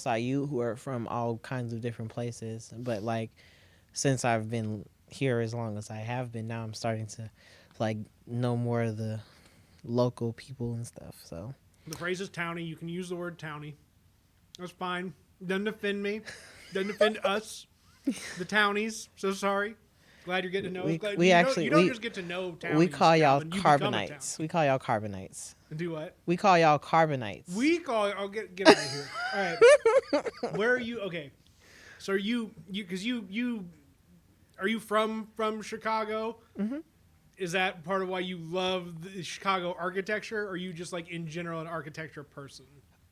IU who are from all kinds of different places. But like since I've been here as long as I have been, now I'm starting to like know more of the local people and stuff. So The phrase is townie. You can use the word townie. That's fine. Doesn't offend me. Doesn't offend us, the townies. So sorry. Glad you're getting to know us. Glad we actually you don't just get to know we townies, call y'all Calvin. You become a carbonites. townie. We call y'all carbonites. Do what? We call y'all carbonites. We call it. I'll get out of here. All right. Where are you? Okay. So are you because you are you from Chicago? Mm-hmm. Is that part of why you love the Chicago architecture, or are you just like in general an architecture person?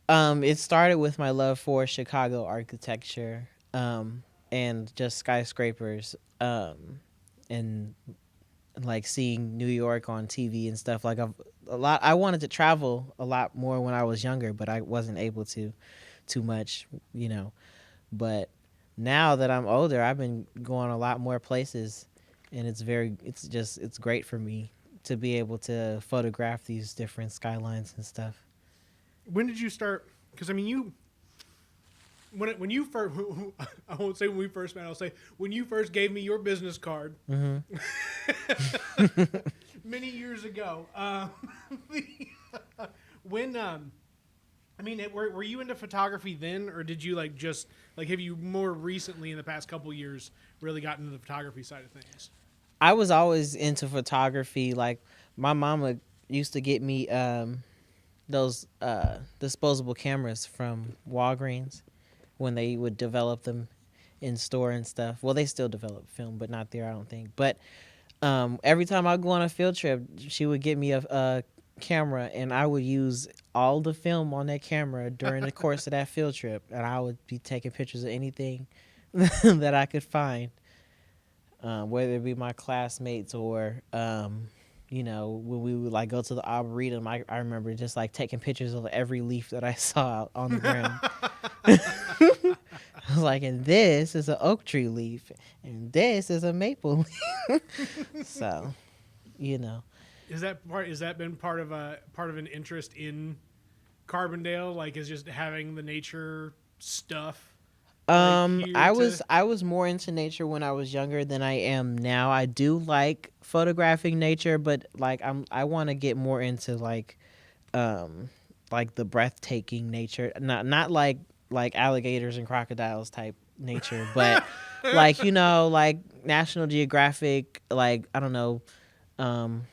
It started with my love for Chicago architecture, and just skyscrapers, and like seeing New York on TV and stuff. Like I wanted to travel a lot more when I was younger, but I wasn't able to too much, you know. But now that I'm older, I've been going a lot more places, and it's great for me to be able to photograph these different skylines and stuff. When did you start? Because I mean, when you first, I won't say when we first met. I'll say when you first gave me your business card Mm-hmm. many years ago. When I mean, were you into photography then, or did you like just like have you more recently in the past couple years really gotten into the photography side of things? I was always into photography. Like my mama used to get me those disposable cameras from Walgreens when they would develop them in store and stuff. Well, they still develop film, but not there, I don't think. But every time I go on a field trip, she would get me a camera, and I would use all the film on that camera during the course of that field trip, and I would be taking pictures of anything that I could find, whether it be my classmates or when we would like go to the arboretum. I remember just like taking pictures of every leaf that I saw out on the ground. I was like, and this is an oak tree leaf, and this is a maple leaf. So, you know. Is that been part of an interest in Carbondale? Like, is just having the nature stuff like here to I was more into nature when I was younger than I am now. I do like photographing nature, but like I want to get more into um like the breathtaking nature. Not like alligators and crocodiles type nature, but like like National Geographic, like I don't know, um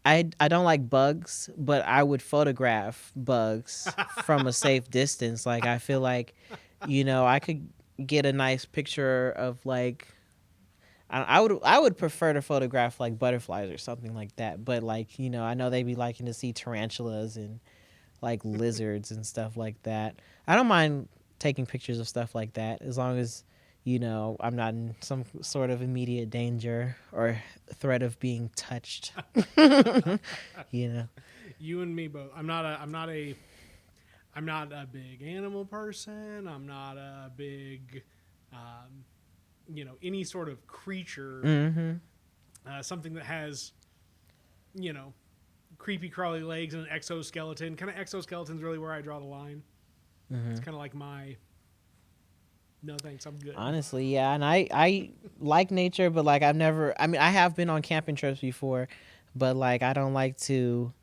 I don't like bugs, but I would photograph bugs from a safe distance. Like I feel like, I could get a nice picture of like I would prefer to photograph like butterflies or something like that. But like, I know they be liking to see tarantulas and like lizards and stuff like that. I don't mind taking pictures of stuff like that as long as I'm not in some sort of immediate danger or threat of being touched. you know. you and me both. I'm not a big animal person. I'm not a big any sort of creature, Mhm. something that has you know creepy crawly legs and an exoskeleton. Kind of exoskeleton's really where I draw the line. It's Mhm. kind of like my no thanks, I'm good. Honestly, yeah, and I like nature, but like I've never. I mean, I have been on camping trips before, but like I don't like to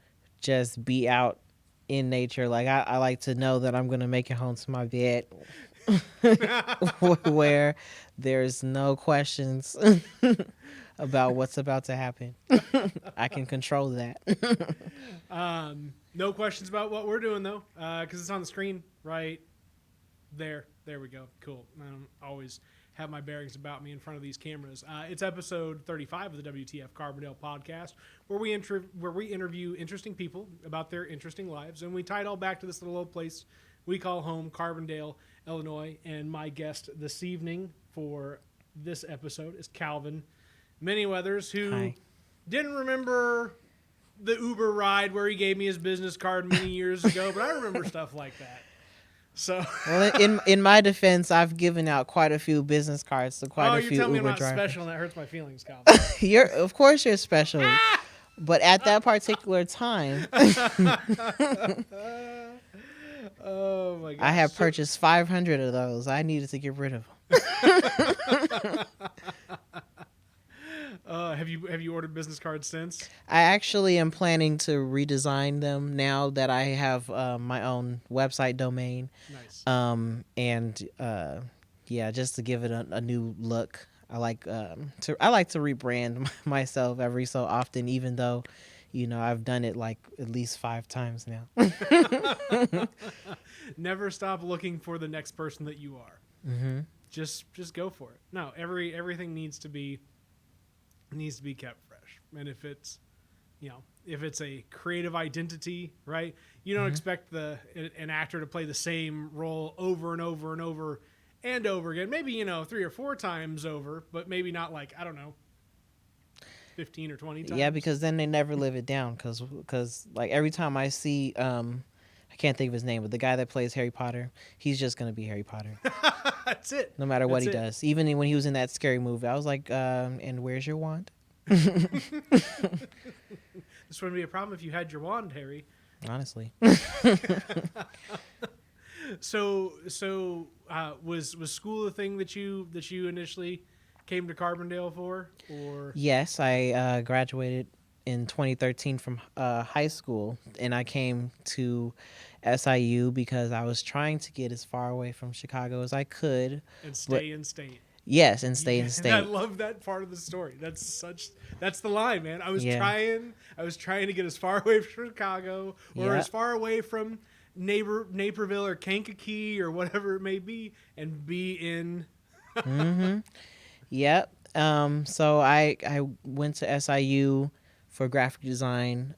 just be out in nature. Like I like to know that I'm gonna make it home to my bed, where there's no questions about what's about to happen. I can control that. No questions about what we're doing though, because it's on the screen right there. There we go. Cool. I don't always have my bearings about me in front of these cameras. It's episode 35 of the WTF Carbondale podcast, where we interview interesting people about their interesting lives, and we tie it all back to this little old place we call home, Carbondale, Illinois. And my guest this evening for this episode is Calvin Mennyweathers, who Hi. didn't remember the Uber ride where he gave me his business card many years ago, but I remember stuff like that. So, Well, in my defense, I've given out quite a few business cards to quite oh, a you're few telling me I'm Uber not drivers. special, and that hurts my feelings, Calvin. Of course you're special, but at that particular time, Oh my I gosh. have So, purchased 500 of those. I needed to get rid of them. have you ordered business cards since? I actually am planning to redesign them now that I have my own website domain. Nice. And yeah, just to give it a new look. I like to rebrand myself every so often, even though, I've done it like at least 5 times now. Never stop looking for the next person that you are. Mm-hmm. Just go for it. No, everything needs to be kept fresh. And if it's a creative identity, right? You don't Mm-hmm. expect an actor to play the same role over and over and over and over again. Maybe 3 or 4 times over, but maybe not like, I don't know, 15 or 20 Yeah, times. because then they never live it down. Cause like every time I see I can't think of his name, but the guy that plays Harry Potter, he's just gonna be Harry Potter, That's it. no matter what That's he it. does. Even when he was in that scary movie, I was like, and where's your wand? This wouldn't be a problem if you had your wand, Harry. Honestly. So was school the thing that you initially came to Carbondale for, or Yes, I graduated in 2013 from high school, and I came to SIU because I was trying to get as far away from Chicago as I could. and But stay in state? yes, and stay in I state. love that part of the story. That's the line, man. Yeah. I was trying to get as far away from Chicago or Yeah. as far away from Naperville or Kankakee or whatever it may be, and be in. Mm-hmm. Yep. So I went to SIU for graphic design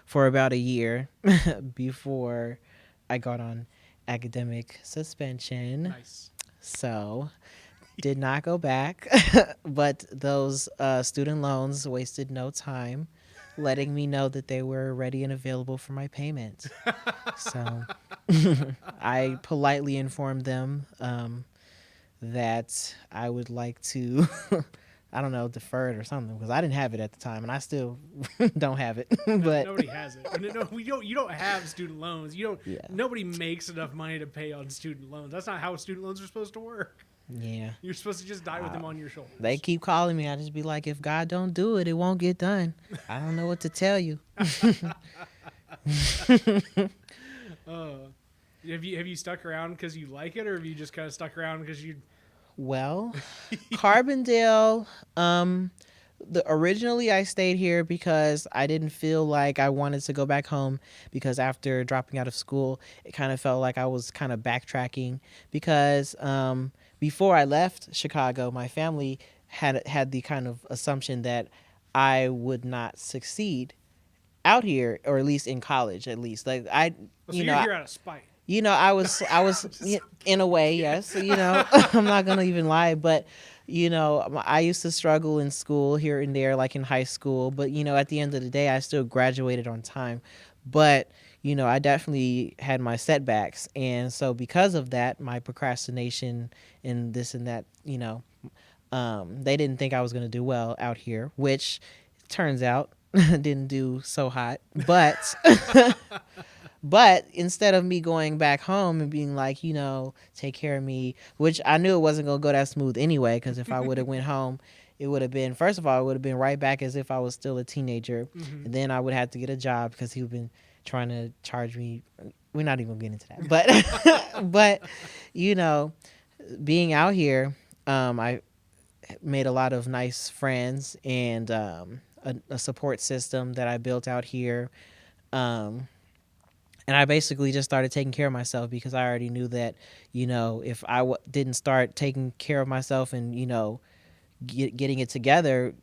for about a year before I got on academic suspension. Nice. So did not go back, but those student loans wasted no time letting me know that they were ready and available for my payment. So I politely informed them that I would like to, I don't know, defer it or something because I didn't have it at the time and I still don't have it. But Nobody has it. No, we don't. You don't have student loans. You don't. yeah, Nobody makes enough money to pay on student loans. That's not how student loans are supposed to work. yeah. You're supposed to just die with them on your shoulders. They keep calling me. I just be like, if God don't do it, it won't get done. I don't know what to tell you. Uh, have you stuck around because you like it, or have you just kind of stuck around because you? Well, Carbondale, originally I stayed here because I didn't feel like I wanted to go back home because after dropping out of school, it kind of felt like I was kind of backtracking because before I left Chicago, my family had the kind of assumption that I would not succeed out here or at least in college at least like I So you you're know here out of spite. I was Just- in a way, yes. I'm not gonna even lie, but I used to struggle in school here and there, like in high school. But at the end of the day, I still graduated on time. But I definitely had my setbacks, and so because of that, my procrastination and this and that, they didn't think I was gonna do well out here, which turns out didn't do so hot, but. But instead of me going back home and being like, take care of me, which I knew it wasn't gonna go that smooth anyway, because if I would have went home, it would have been first of all, it would have been right back as if I was still a teenager, Mhm. and then I would have to get a job because he would been trying to charge me. We're not even gonna get into that, but but you know, being out here, I made a lot of nice friends and a support system that I built out here. Um, and I basically just started taking care of myself because I already knew that, if I didn't start taking care of myself and, getting it together,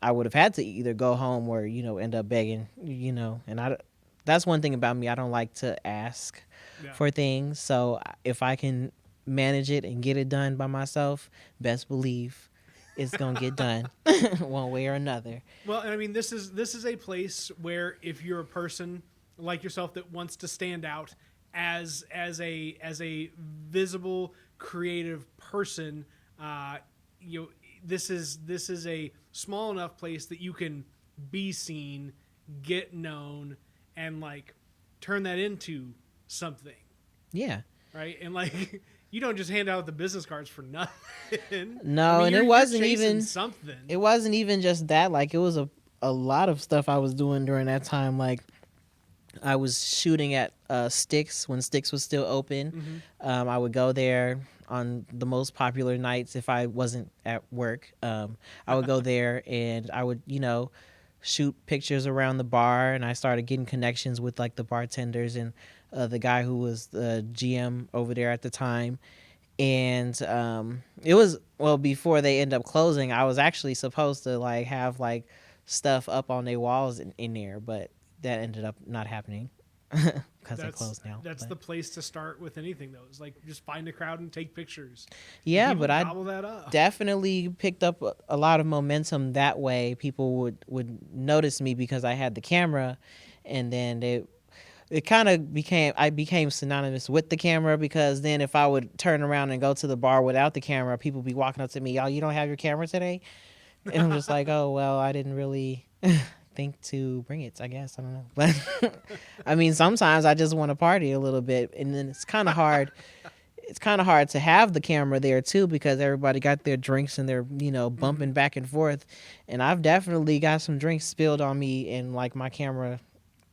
I would have had to either go home or, end up begging, and that's one thing about me. I don't like to ask Yeah. for things. So if I can manage it and get it done by myself, best believe it's going to get done one way or another. Well, and I mean, this is a place where if you're a person like yourself that wants to stand out as a visible creative person, this is a small enough place that you can be seen, get known, and like turn that into something, Yeah. right? And like you don't just hand out the business cards for nothing. I No, mean, and you're chasing it something. wasn't even just that. Like it was a lot of stuff I was doing during that time. Like I was shooting at Sticks when Sticks was still open. Mm-hmm. I would go there on the most popular nights if I wasn't at work. I would go there and I would, shoot pictures around the bar. And I started getting connections with like the bartenders and the guy who was the GM over there at the time. And it was, well, before they end up closing, I was actually supposed to like have like stuff up on their walls in there, but that ended up not happening because they That's closed now. that's But the place to start with anything though. Is like just find a crowd and take pictures, and yeah, people but I gobble that up. definitely picked up a lot of momentum that way. People would notice me because I had the camera, and then it kind of became, I became synonymous with the camera, because then if I would turn around and go to the bar without the camera, people be walking up to me, "Y'all, you don't have your camera today?" And I'm just like, "Oh well, I didn't really think to bring it. I guess I don't know." But I mean, sometimes I just want to party a little bit, and then it's kind of hard. It's kind of hard to have the camera there too, because everybody got their drinks and they're Mm-hmm. bumping back and forth, and I've definitely got some drinks spilled on me, and like my camera,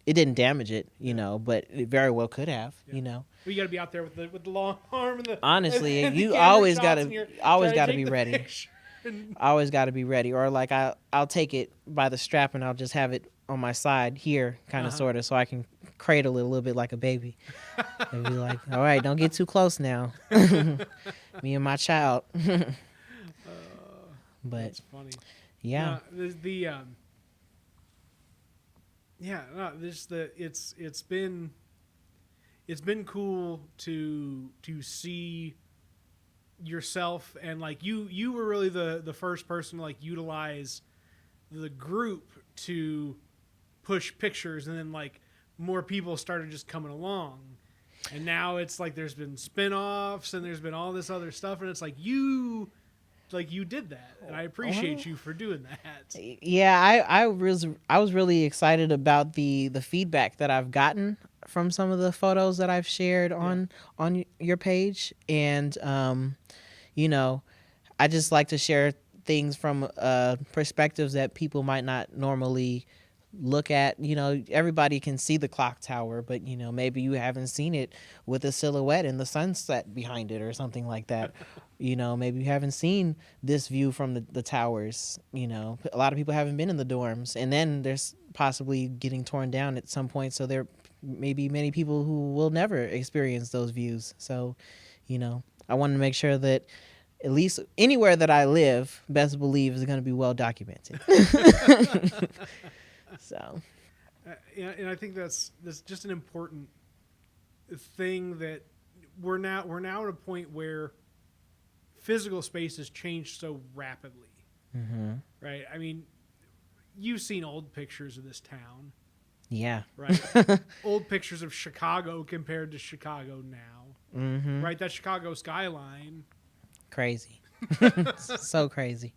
it didn't damage it, Yeah, but it very well could have, yeah. Well, you got to be out there with the long arm and the Honestly, and the you camera always shots, gotta and you're always trying to gotta take be the ready. picture. And I always gotta be ready. Or like I'll take it by the strap and I'll just have it on my side here, kind of uh-huh. sort of, so I can cradle it a little bit like a baby and be like, "All right, don't get too close now." Me and my child. But That's funny. yeah. No, the yeah, no, this the it's been cool to see yourself, and like you were really the first person to like utilize the group to push pictures, and then like more people started just coming along, and now it's like there's been spin-offs and there's been all this other stuff, and it's like you did that, and I Well, appreciate you for doing that. yeah, I was really excited about the feedback that I've gotten from some of the photos that I've shared Yeah. on your page, and you know, I just like to share things from perspectives that people might not normally look at. Everybody can see the clock tower, but maybe you haven't seen it with a silhouette and the sunset behind it or something like that. Maybe you haven't seen this view from the towers. A lot of people haven't been in the dorms, and then there's possibly getting torn down at some point, so there may be many people who will never experience those views. So I want to make sure that at least anywhere that I live, best believe is going to be well documented. So, Yeah, and I think that's just an important thing, that we're now at a point where physical space has changed so rapidly, mhm. right? I mean, you've seen old pictures of this town, Yeah. right? Old pictures of Chicago compared to Chicago now, Mhm. right? That Chicago skyline. Crazy. So crazy.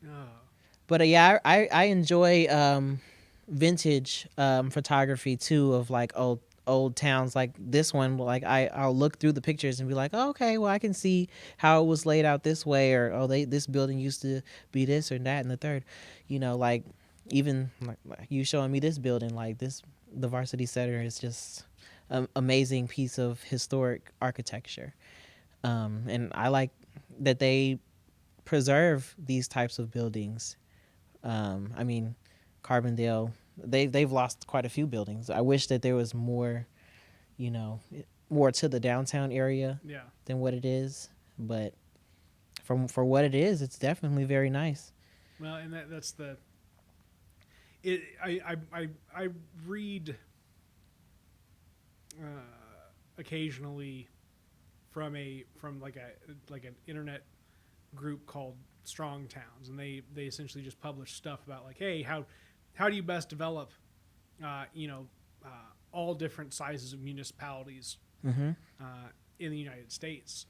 Oh, But yeah, I enjoy vintage photography too, of like old towns like this one. Like I'll look through the pictures and be like, oh, okay, well I can see how it was laid out this way, or oh, this building used to be this or that and the third. Like even like you showing me this building, like this, the Varsity Center is just an amazing piece of historic architecture. And I like that they preserve these types of buildings. I mean, Carbondale, they've lost quite a few buildings. I wish that there was more, you know, more to the downtown area yeah. than what it is. But for what it is, it's definitely very nice. Well, and that's the it. I read uh, occasionally from like an internet group called Strong Towns, and they essentially just publish stuff about like, hey, how do you best develop, uh, you know, uh, all different sizes of municipalities Mm-hmm. in the United States,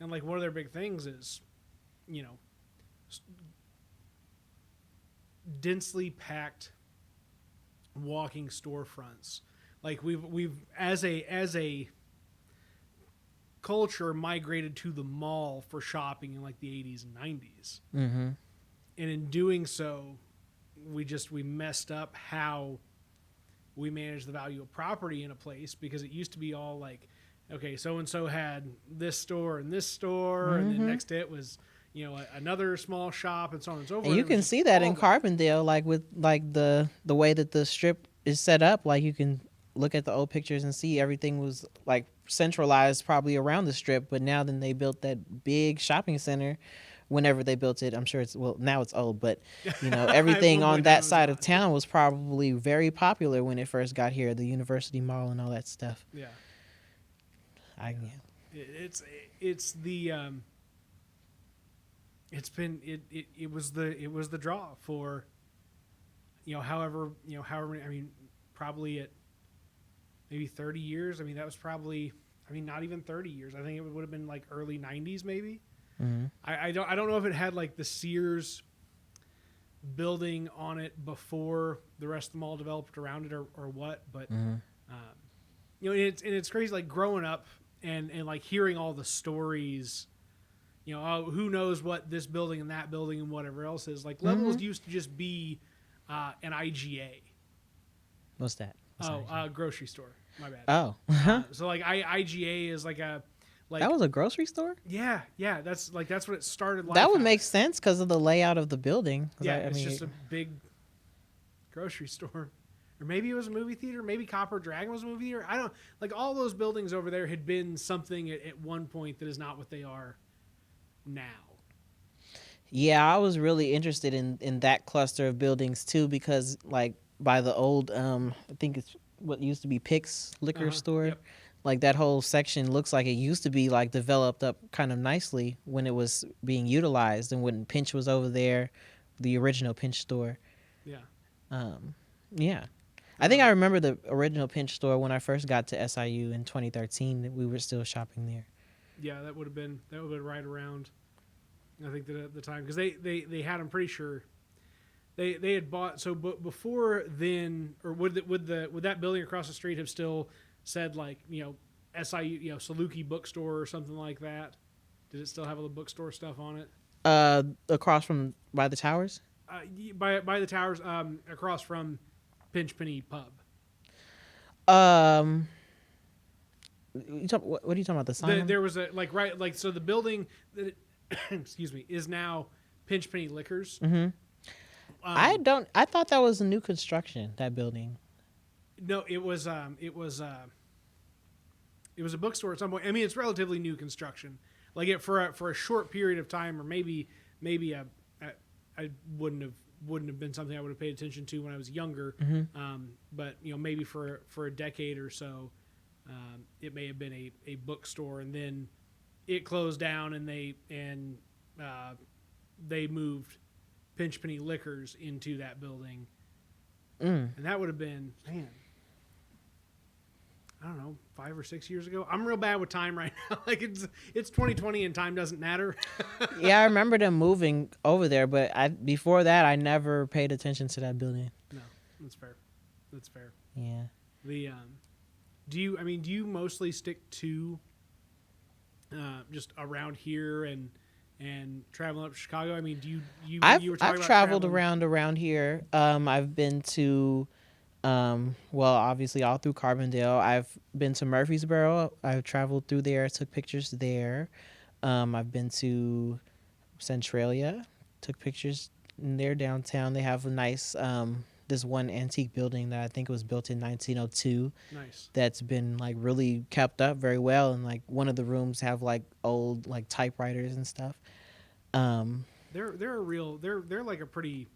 and like one of their big things is, you know, densely packed walking storefronts. like we've as a culture migrated to the mall for shopping in like the 80s and 90s. Mm-hmm. And in doing so, we messed up how we manage the value of property in a place, because it used to be all like, okay, so and so had this store and this store, and then Mm-hmm. next to it was, another small shop, and so on and so forth. And you It was can just see that all in that. Carbondale, like with like the way that the strip is set up. Like you can look at the old pictures and see everything was like centralized probably around the strip. But now then they built that big shopping center. Whenever they built it, I'm sure it's, well, now it's old, but At everything one on point in time, that it was side of not. town was probably very popular when it first got here. The University Mall and all that stuff. Yeah, Yeah. it's the it's been it was the draw for, however, I mean, probably at maybe 30 years. I mean, that was probably, I mean, not even 30 years. I think it would have been like early 90s maybe. Mm-hmm. I don't know if it had like the Sears building on it before the rest of the mall developed around it, or what, but Mm-hmm. it's crazy, like growing up and like hearing all the stories. Who knows what this building and that building and whatever else is. Like Levels Mm-hmm. used to just be an IGA. What's that? What's that? Grocery store. My bad. Oh, So like IGA is like a that like was a grocery store. yeah, that's what it started life That would make as. sense because of the layout of the building. 'Cause Yeah, I it's mean, just a big grocery store. Or maybe it was a movie theater. Maybe Copper Dragon was a movie theater. I don't, like, all those buildings over there had been something at one point that is not what they are now. yeah, I was really interested in that cluster of buildings too because like by the old I think it's what used to be Pick's liquor store. Yep. Like that whole section looks like it used to be like developed up kind of nicely when it was being utilized and when Pinch was over there, the original Pinch store. Yeah. Um, yeah. I think I remember the original Pinch store when I first got to SIU in 2013. That we were still shopping there. Yeah, that would have been right around. I think that at the time, because they had, I'm pretty sure they had bought, so but before then, or would that building across the street have still said like SIU, Saluki bookstore or something like that? Did it still have all the bookstore stuff on it? Across from by the towers. By the towers, across from Pinch Penny Pub. Um, what are you talking about? The sign? There was a so the building that excuse me, is now Pinch Penny Liquors. Mm-hmm. I don't. I thought that was a new construction. That building. No, it was a bookstore at some point. I mean, it's relatively new construction. Like it for a short period of time, or maybe I wouldn't have been something I would have paid attention to when I was younger. Mm-hmm. But maybe for a decade or so, it may have been a bookstore, and then it closed down, and they moved Pinch Penny Liquors into that building, and that would have been, man, I don't know, 5 or 6 years ago. I'm real bad with time right now. Like it's 2020 and time doesn't matter. Yeah, I remember them moving over there, but before that I never paid attention to that building. No, that's fair. That's fair. Yeah. The do you mostly stick to just around here and traveling up to Chicago? I mean, do you were talking I've about traveled traveling. around here. I've been to well, obviously all through Carbondale. I've been to Murfreesboro. I've traveled through there, took pictures there. I've been to Centralia, took pictures in their downtown. They have a nice this one antique building that I think was built in 1902 Nice. that's been like really kept up very well, and like one of the rooms have like old like typewriters and stuff. They're like a pretty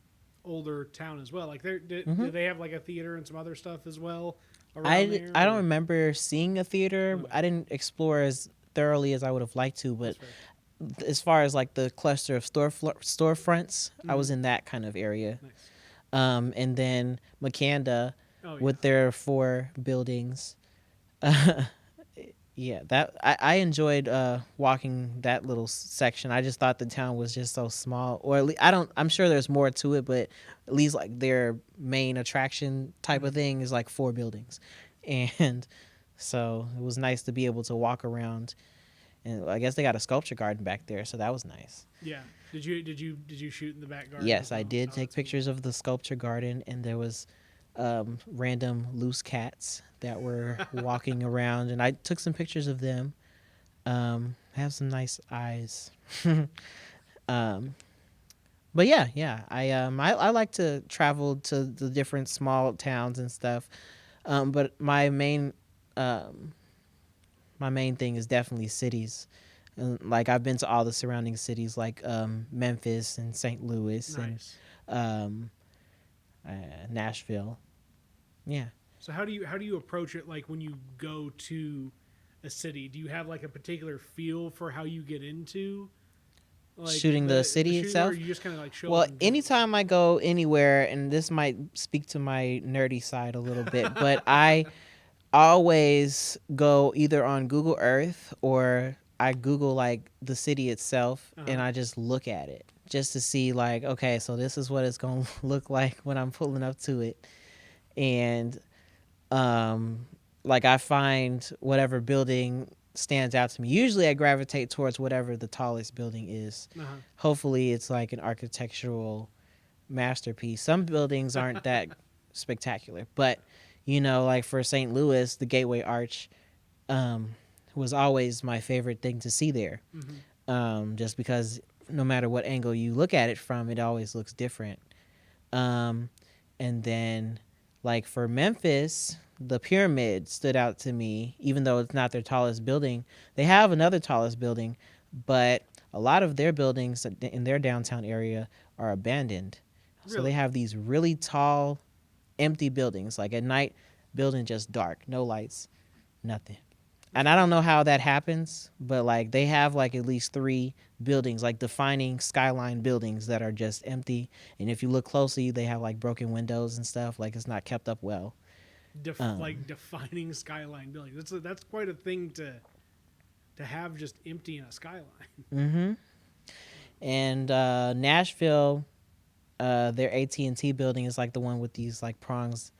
older town as well. Like do they have like a theater and some other stuff as well around there? I don't Or- remember seeing a theater. Okay. I didn't explore as thoroughly as I would have liked to, but That's fair. as far as like the cluster of storefronts, I was in that kind of area. Nice. And then Makanda Oh yeah. with their 4 buildings. Yeah, that I enjoyed walking that little section. I just thought the town was just so small, or at least I'm sure there's more to it, but at least like their main attraction type of thing is like 4 buildings. And so it was nice to be able to walk around. And I guess they got a sculpture garden back there, so that was nice. Yeah. Did you shoot in the back garden as Yes, I well? did Oh, take that's cool. pictures of the sculpture garden, and there was random loose cats that were walking around, and I took some pictures of them. Have some nice eyes. um, but yeah, yeah, I like to travel to the different small towns and stuff. But um my main thing is definitely cities. Like I've been to all the surrounding cities, like Memphis and St. Louis and Nice. um, uh, Nashville. Yeah. So how do you approach it? Like when you go to a city, do you have like a particular feel for how you get into like Shooting the the city shooting, or itself. you just kind of like show Well, up in general? anytime I go anywhere, and this might speak to my nerdy side a little bit, but I always go either on Google Earth or I Google like the city itself Uh and huh. I just look at it just to see like, okay, so this is what it's going to look like when I'm pulling up to it. And um like I find whatever building stands out to me. Usually I gravitate towards whatever the tallest building is. Uh Hopefully it's like an architectural masterpiece. Some buildings aren't that spectacular, but like for St. Louis, the Gateway Arch um, was always my favorite thing to see there. huh. Just because no matter what angle you look at it from, it always looks different. Um, and then, like for Memphis, the pyramid stood out to me, even though it's not their tallest building. They have another tallest building, but a lot of their buildings in their downtown area are abandoned. So they Really? have these really tall, empty buildings. Like at night, building just dark, no lights, nothing. That's And I don't crazy. know how that happens, but like they have like at least three buildings, like defining skyline buildings that are just empty. And if you look closely, they have like broken windows and stuff. Like it's not kept up well. Like Um, defining skyline buildings. That's quite a thing to have just empty in a skyline. hmm And Nashville, their AT&T building is like the one with these like prongs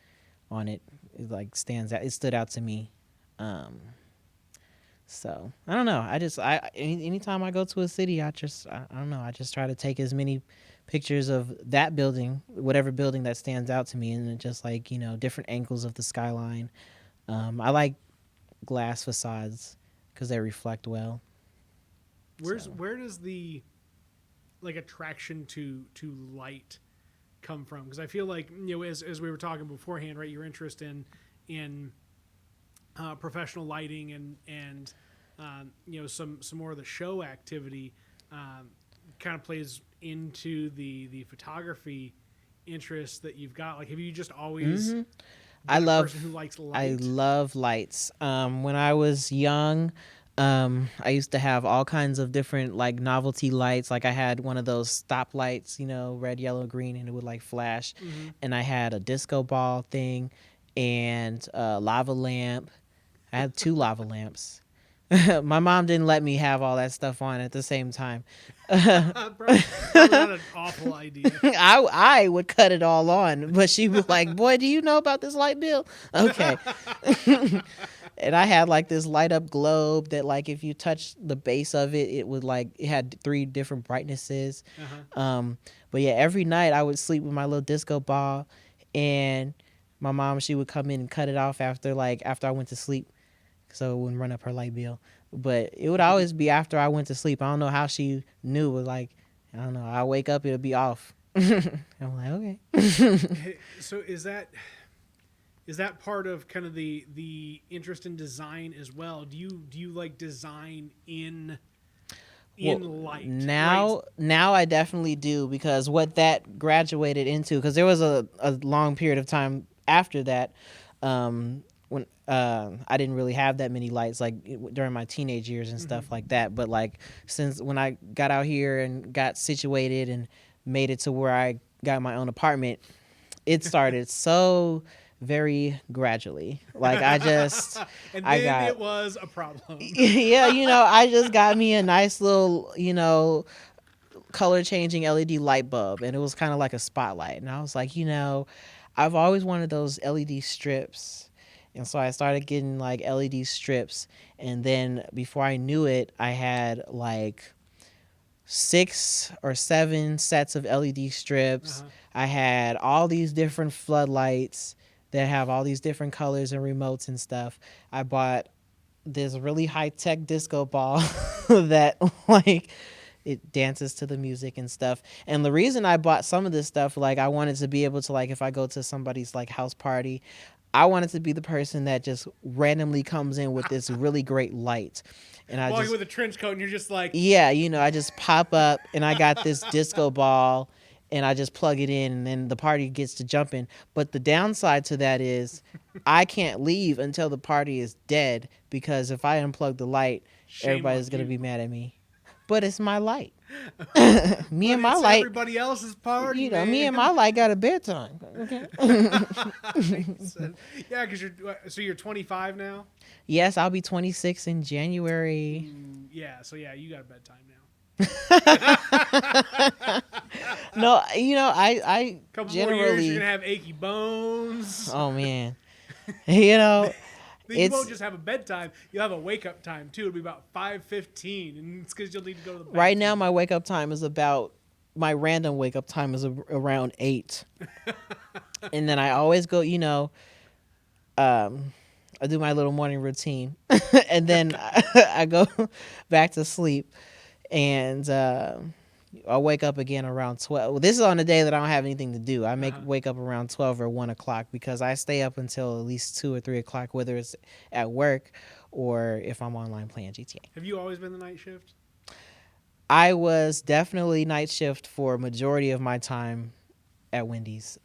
on it. It like stands out. It stood out to me. Um, So I don't know. Anytime I go to a city, I don't know. I just try to take as many pictures of that building, whatever building that stands out to me, and then just like different angles of the skyline. I like glass facades because they reflect well. So Where does the like attraction to light come from? Because I feel like as we were talking beforehand, right? Your interest in professional lighting and some more of the show activity um, kind of plays into the photography interest that you've got. Like, have you just always hmm I been a person love who likes I light? love lights. When I was young, I used to have all kinds of different like novelty lights. Like I had one of those stop lights, red, yellow, green, and it would like flash. Mm-hmm. And I had a disco ball thing and a lava lamp. I had two lava lamps. My mom didn't let me have all that stuff on at the same time. Probably not an awful idea. I would cut it all on, but she was like, "Boy, do you know about this light bill?" Okay. And I had like this light up globe that like if you touch the base of it, it would like it had three different brightnesses. Uh-huh. Um, but yeah, every night I would sleep with my little disco ball, and my mom she would come in and cut it off after I went to sleep, so it wouldn't run up her light bill. But it would always be after I went to sleep. I don't know how she knew. It was like I don't know. I wake up, it'll be off. I'm like okay. So is that part of kind of the interest in design as well? Do you like design in Well, light, right? now I definitely do because what that graduated into because there was a long period of time after that when I didn't really have that many lights like during my teenage years and Mm-hmm. stuff like that. But like since when I got out here and got situated and made it to where I got my own apartment, it started so very gradually. Like And I then got it was a problem. yeah, I just got me a nice little, color changing LED light bulb and it was kind of like a spotlight. And I was like, I've always wanted those LED strips And so I started getting like LED strips. And then before I knew it, I had like 6 or 7 sets of LED strips. Uh-huh. I had all these different floodlights that have all these different colors and remotes and stuff. I bought this really high tech disco ball that like it dances to the music and stuff. And the reason I bought some of this stuff, like I wanted to be able to, like, if I go to somebody's like house party, I wanted to be the person that just randomly comes in with this really great light. And I Walking just, with a trench coat, and you're just like, yeah, I just pop up and I got this disco ball and I just plug it in and then the party gets to jumping. But the downside to that is I can't leave until the party is dead because if I unplug the light, shame on everybody's going to you. be mad at me. But it's my light. Me But and my it's light, everybody else's party, me and man. my light got a bedtime. Okay. Makes sense. Yeah, because you're 25 now. Yes, I'll be 26 in January. Yeah, so yeah, you got a bedtime now. No, I Couple more years, you're generally, gonna have achy bones. oh man, you know, Then you won't it's just have a bedtime; you'll have a wake up time too. It'll be about 5:15, and it's because you'll need to go to the right now bathroom. my wake up time is about my random wake up time is around 8. And then I always go, um I do my little morning routine and then I go back to sleep and I'll wake up again around 12. Well, this is on the day that I don't have anything to do. I Uh-huh. wake up around 12 or 1 o'clock because I stay up until at least 2 or 3 o'clock, whether it's at work or if I'm online playing GTA. Have you always been the night shift? I was definitely night shift for a majority of my time at Wendy's.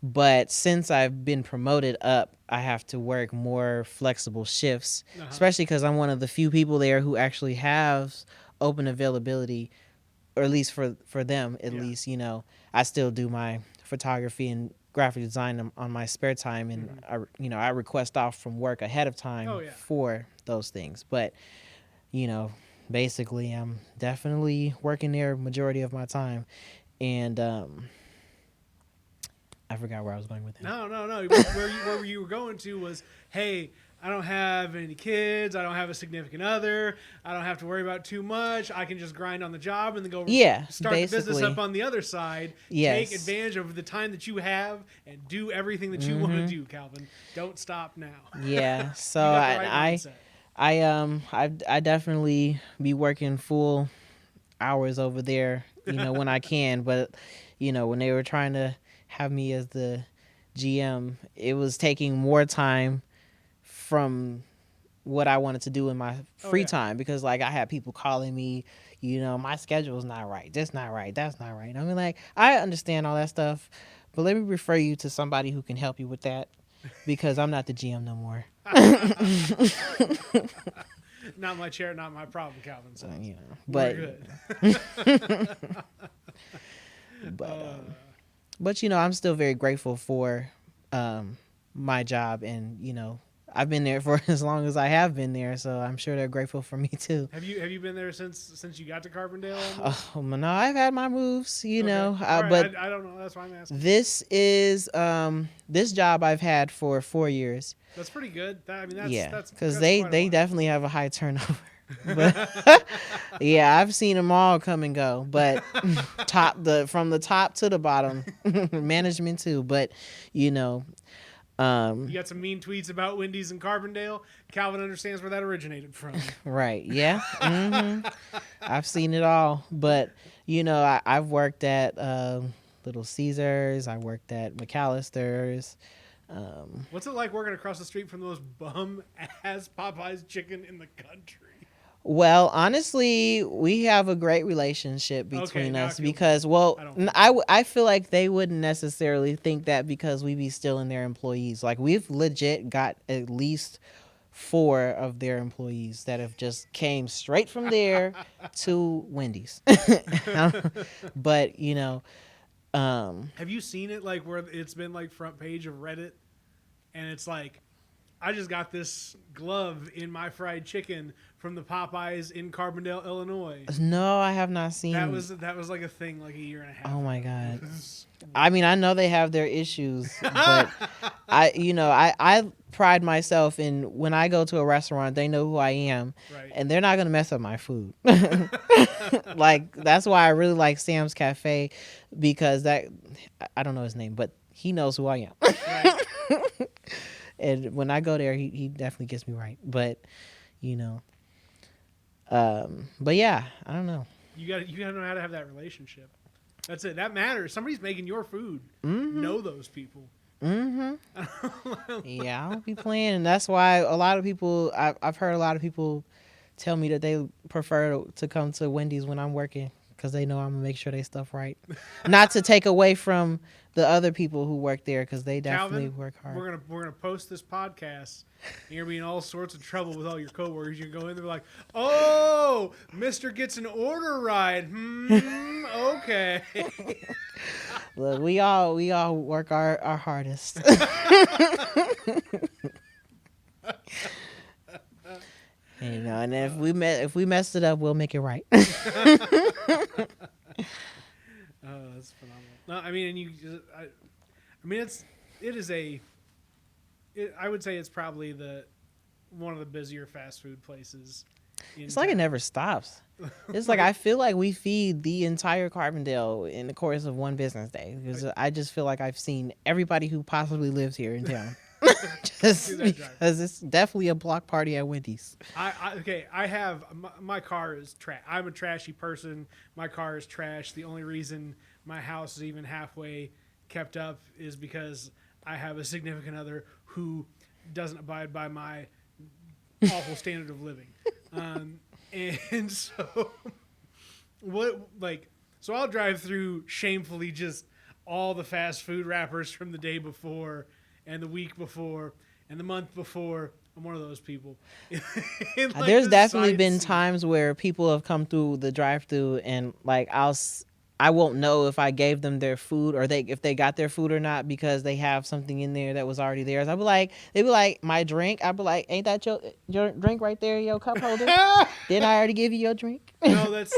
But since I've been promoted up, I have to work more flexible shifts, Uh-huh. especially because I'm one of the few people there who actually have open availability, or at least for them, at Yeah. least, I still do my photography and graphic design on my spare time. And, I request off from work ahead of Oh time yeah. for those things. But, you know, basically, I'm definitely working there majority of my time. And, I forgot where I was going with that. No, no, no. Where you were going to was, hey, I don't have any kids. I don't have a significant other. I don't have to worry about too much. I can just grind on the job and then go Yeah, start the business basically. up on the other side. Take Yes. advantage of the time that you have and do everything that you want to do, Calvin. Don't stop now. Yeah. So You got the right I mindset. I definitely be working full hours over there, when I can. But when they were trying to have me as the GM, it was taking more time from what I wanted to do in my Oh free yeah. time because like I had people calling me, my schedule's not right, this not right, that's not right. I mean, like, I understand all that stuff, but let me refer you to somebody who can help you with that because I'm not the GM no more. Not my chair, not my problem, Calvin says. We're But good. but Uh, I'm still very grateful for my job, and I've been there for as long as I have been there, so I'm sure they're grateful for me too. have you been there since you got to Carbondale almost? No, I've had my moves, Okay. All but right. I don't know. That's why I'm asking. this is this job I've had for 4 years. That's pretty good. I mean, Yeah, that's because that's they quite a they lot. definitely have a high turnover. But yeah, I've seen them all come and go. But from the top to the bottom, management too. But you know, You got some mean tweets about Wendy's and Carbondale. Calvin understands where that originated from. right? Yeah, I've seen it all. But I've worked at Little Caesars. I worked at McAllister's. What's it like working across the street from the most bum ass Popeyes chicken in the country? Well, honestly, we have a great relationship Okay, between now I us feel bad. because, well, I don't feel I feel like they wouldn't necessarily think that because we be stealing their employees. Like, we've legit got at least 4 of their employees that have just came straight from there to Wendy's. But, Have you seen it like where it's been like front page of Reddit and it's like I just got this glove in my fried chicken from the Popeyes in Carbondale, Illinois. No, I have not seen. That was like a thing like a year and a half Oh my ago. god. It was I mean, I know they have their issues, but I pride myself in when I go to a restaurant, they know who I am, right. and they're not gonna mess up my food. Like that's why I really like Sam's Cafe, because I don't know his name, but he knows who I am. Right. And when I go there, he definitely gets me right. But you know, but yeah, I don't know. You gotta know how to have that relationship. That's it. That matters. Somebody's making your food. Mm-hmm. Know those people. Mm-hmm. Yeah, I don't be playing, and that's why a lot of people. I've heard a lot of people tell me that they prefer to come to Wendy's when I'm working because they know I'm gonna make sure they stuff right. Not to take away from the other people who work there because they definitely Calvin, work hard. we're gonna post this podcast. And you're gonna be in all sorts of trouble with all your coworkers. You can go in there like, oh, Mister gets an order right. Okay. Look, we all work our hardest. You know, and if we messed it up, we'll make it right. Oh, that's phenomenal. No, I mean, and I mean, it is a. I would say it's probably one of the busier fast food places. It's like it never stops. It's like I feel like we feed the entire Carbondale in the course of one business day, because I just feel like I've seen everybody who possibly lives here in town. Just because it's definitely a block party at Wendy's. I have my car is trash. I'm a trashy person. My car is trash. The only reason my house is even halfway kept up is because I have a significant other who doesn't abide by my awful standard of living. And so so I'll drive through shamefully just all the fast food wrappers from the day before and the week before and the month before. I'm one of those people. There's definitely been times where people have come through the drive-thru and like I won't know if I gave them their food or if they got their food or not because they have something in there that was already theirs. They'd be like, my drink. I'd be like, ain't that your drink right there, your cup holder? Didn't I already give you your drink? No, that's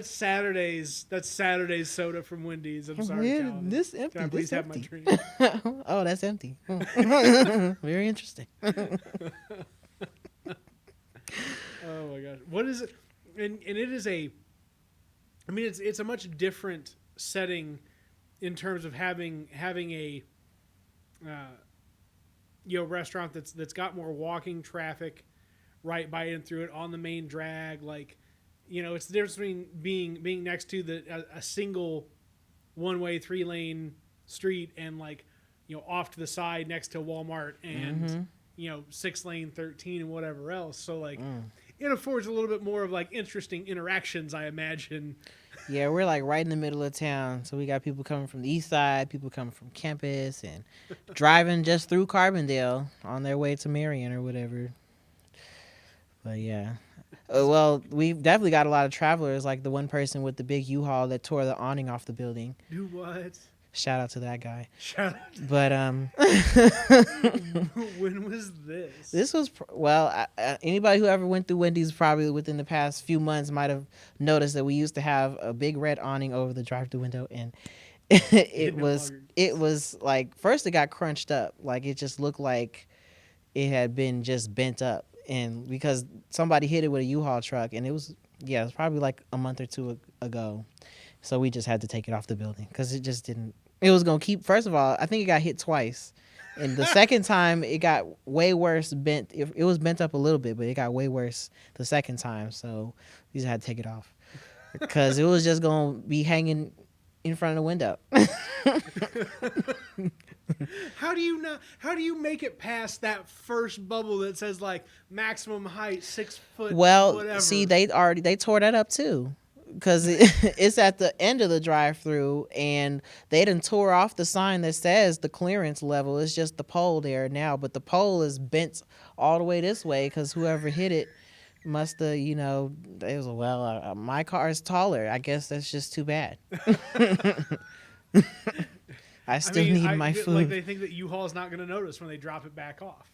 Saturday's soda from Wendy's. I'm sorry, Calvin. This empty. Can I please have my drink? Oh, that's empty. Very interesting. Oh my gosh, what is it? And it is I mean, it's a much different setting in terms of having a restaurant that's got more walking traffic right by and through it on the main drag. Like, it's the difference between being next to a single one-way 3-lane street and off to the side next to Walmart and 6-lane 13 and whatever else. So it affords a little bit more of interesting interactions, I imagine. Yeah, we're right in the middle of town. So we got people coming from the east side, people coming from campus, and driving just through Carbondale on their way to Marion or whatever. But yeah. Well, we've definitely got a lot of travelers, like the one person with the big U-Haul that tore the awning off the building. Do what? Shout out to that guy. Shout out. But when was this? This was anybody who ever went through Wendy's probably within the past few months might have noticed that we used to have a big red awning over the drive-thru window, and it was like, first it got crunched up, like it just looked like it had been just bent up, and because somebody hit it with a U-Haul truck, and it was probably like a month or two ago. So we just had to take it off the building because it just didn't. It was gonna keep. First of all, I think it got hit twice, and the second time it got way worse. Bent. It was bent up a little bit, but it got way worse the second time. So we just had to take it off because it was just gonna be hanging in front of the window. How do you make it past that first bubble that says maximum height 6 foot? Well, whatever? See, they tore that up too. Because it's at the end of the drive-thru, and they done tore off the sign that says the clearance level. It's just the pole there now, but the pole is bent all the way this way because whoever hit it must have, it was my car is taller. I guess that's just too bad. I I still mean, need I my like food. they think that U-Haul's not going to notice when they drop it back off.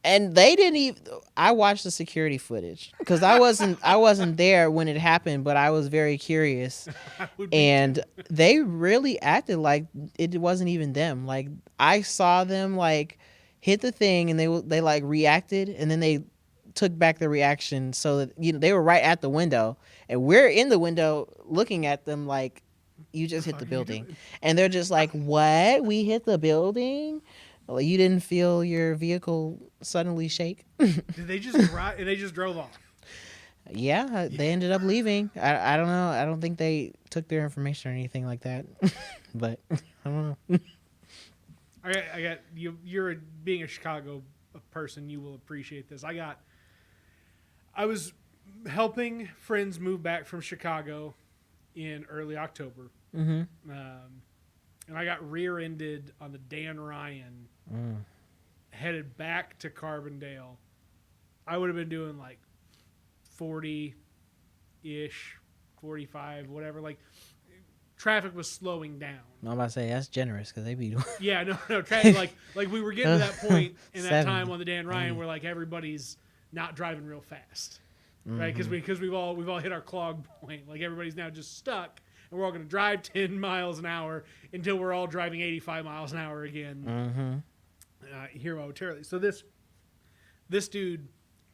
And they didn't even. I watched the security footage because I wasn't there when it happened, but I was very curious, I would be and too. they really acted like it wasn't even them. Like I saw them like hit the thing, and they like reacted, and then they took back the reaction so that they were right at the window, and we're in the window looking at them like you The just hit the fuck are you building, doing? and they're just like, "What? We hit the building?" Like, you didn't feel your vehicle suddenly shake? Did they just drive? They just drove off. Yeah, Yeah. they ended up leaving. I don't know. I don't think they took their information or anything like that. But I don't know. I got you. You're being a Chicago person. You will appreciate this. I was helping friends move back from Chicago in early October, Mm-hmm. and I got rear-ended on the Dan Ryan headed back to Carbondale. I would have been doing like 40 ish, 45, whatever. Like traffic was slowing down. I'm about to say that's generous because they be doing Yeah, no, traffic. Like we were getting to that point in that 70, time on the Dan Ryan 80. where like everybody's not driving real fast, right? Mhm. Because we've all hit our clog point. Like everybody's now just stuck, and we're all going to drive 10 miles an hour until we're all driving 85 miles an hour again Mhm. here momentarily. So this dude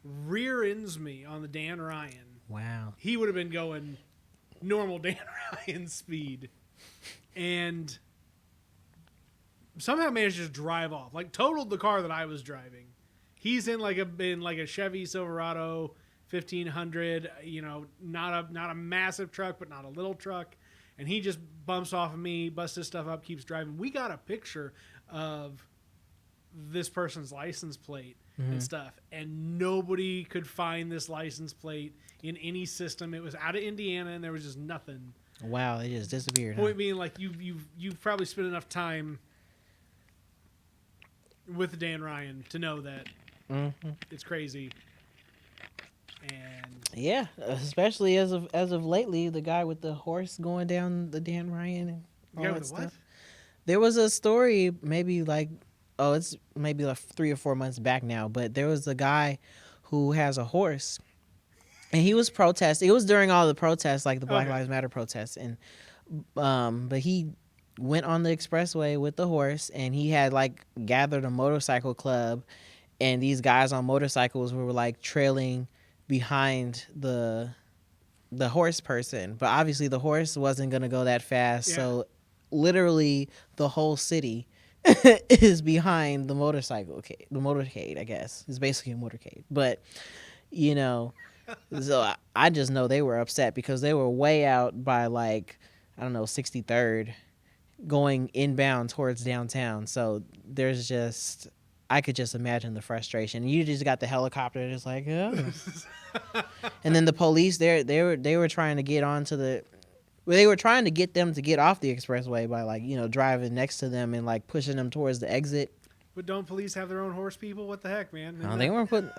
rear ends me on the Dan Ryan. Wow. He would have been going normal Dan Ryan speed, and somehow managed to just drive off. Like totaled the car that I was driving. He's in like a Chevy Silverado 1500. You know, not a massive truck, but not a little truck. And he just bumps off of me, busts his stuff up, keeps driving. We got a picture of this person's license plate and stuff, and nobody could find this license plate in any system. It was out of Indiana, and there was just nothing. Wow, they just disappeared. Huh? Point being, like you've probably spent enough time with Dan Ryan to know that it's crazy. And Yeah, especially as of lately, the guy with the horse going down the Dan Ryan and all yeah, that with what? stuff. There was a story, maybe like, oh, it's maybe like 3 or 4 months back now, but there was a guy who has a horse, and he was protesting. It was during all the protests, like the Black Okay. Lives Matter protests, and but he went on the expressway with the horse, and he had like gathered a motorcycle club, and these guys on motorcycles were like trailing behind the horse person, but obviously the horse wasn't gonna go that fast, Yeah. so literally the whole city is behind the the motorcade. I guess it's basically a motorcade, but you know, so I just know they were upset because they were way out by like I don't know 63rd going inbound towards downtown. So there's just I could just imagine the frustration. You just got the helicopter just like, oh. And then the police they were trying to get onto the they were trying to get them to get off the expressway by like, driving next to them and like pushing them towards the exit. But don't police have their own horse people? What the heck, man? No, they weren't putting.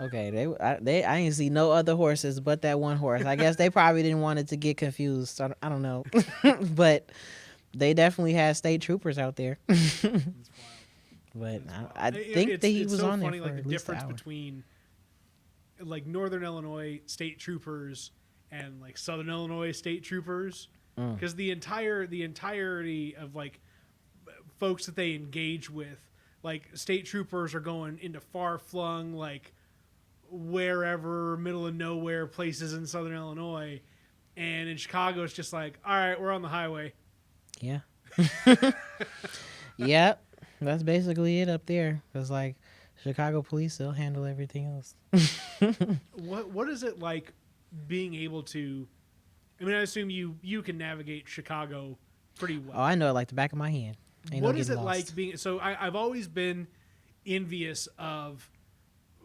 Okay, I didn't see no other horses but that one horse. I guess they probably didn't want it to get confused. I don't know, but they definitely had state troopers out there. It's wild. But It's wild. I think that he it's was so on funny, there for like at the least an difference hour. between like Northern Illinois state troopers and like Southern Illinois state troopers, because the entirety of like folks that they engage with, like state troopers are going into far flung like wherever middle of nowhere places in Southern Illinois, and in Chicago it's just like, all right, we're on the highway. Yeah. Yep. That's basically it up there. Cause like Chicago police, they'll handle everything else. What is it like being able to? I mean, I assume you can navigate Chicago pretty well. Oh, I know it like the back of my hand. Ain't no What is getting it lost. like being? So I've always been envious of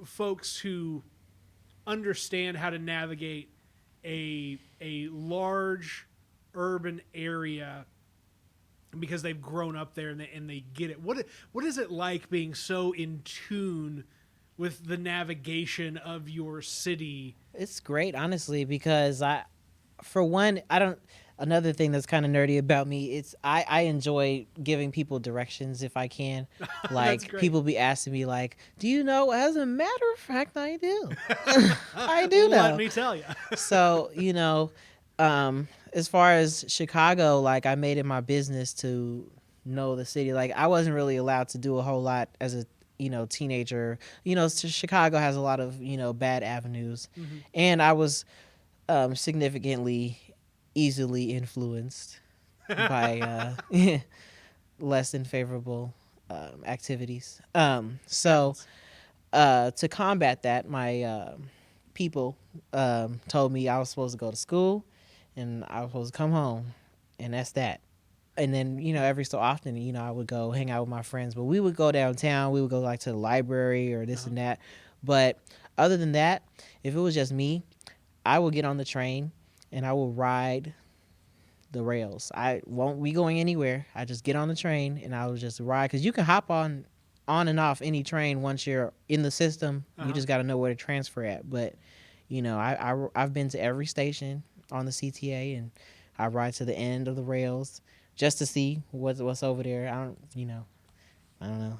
folks who understand how to navigate a large urban area because they've grown up there and they get it. What is it like being so in tune with the navigation of your city? It's great, honestly, because for one, another thing that's kind of nerdy about me, it's I enjoy giving people directions if I can. That's Like great. people be asking me like, "Do you know?" As a matter of fact, I do. I do Let know. me tell you. So, as far as Chicago, like I made it my business to know the city. Like I wasn't really allowed to do a whole lot as a teenager. Chicago has a lot of bad avenues, Hmm. and I was significantly easily influenced by less than favorable activities. So Happens. to combat that, my people told me I was supposed to go to school and I was supposed to come home, and that's that. And then every so often I would go hang out with my friends, but we would go downtown. We would go like to the library or this Uh-huh. and that. But other than that, if it was just me, I would get on the train and I will ride the rails. I won't be going anywhere. I just get on the train and I will just ride because you can hop on and off any train once you're in the system. You Uh-huh. just got to know where to transfer at. But I've been to every station on the CTA and I ride to the end of the rails just to see what's over there. I don't know.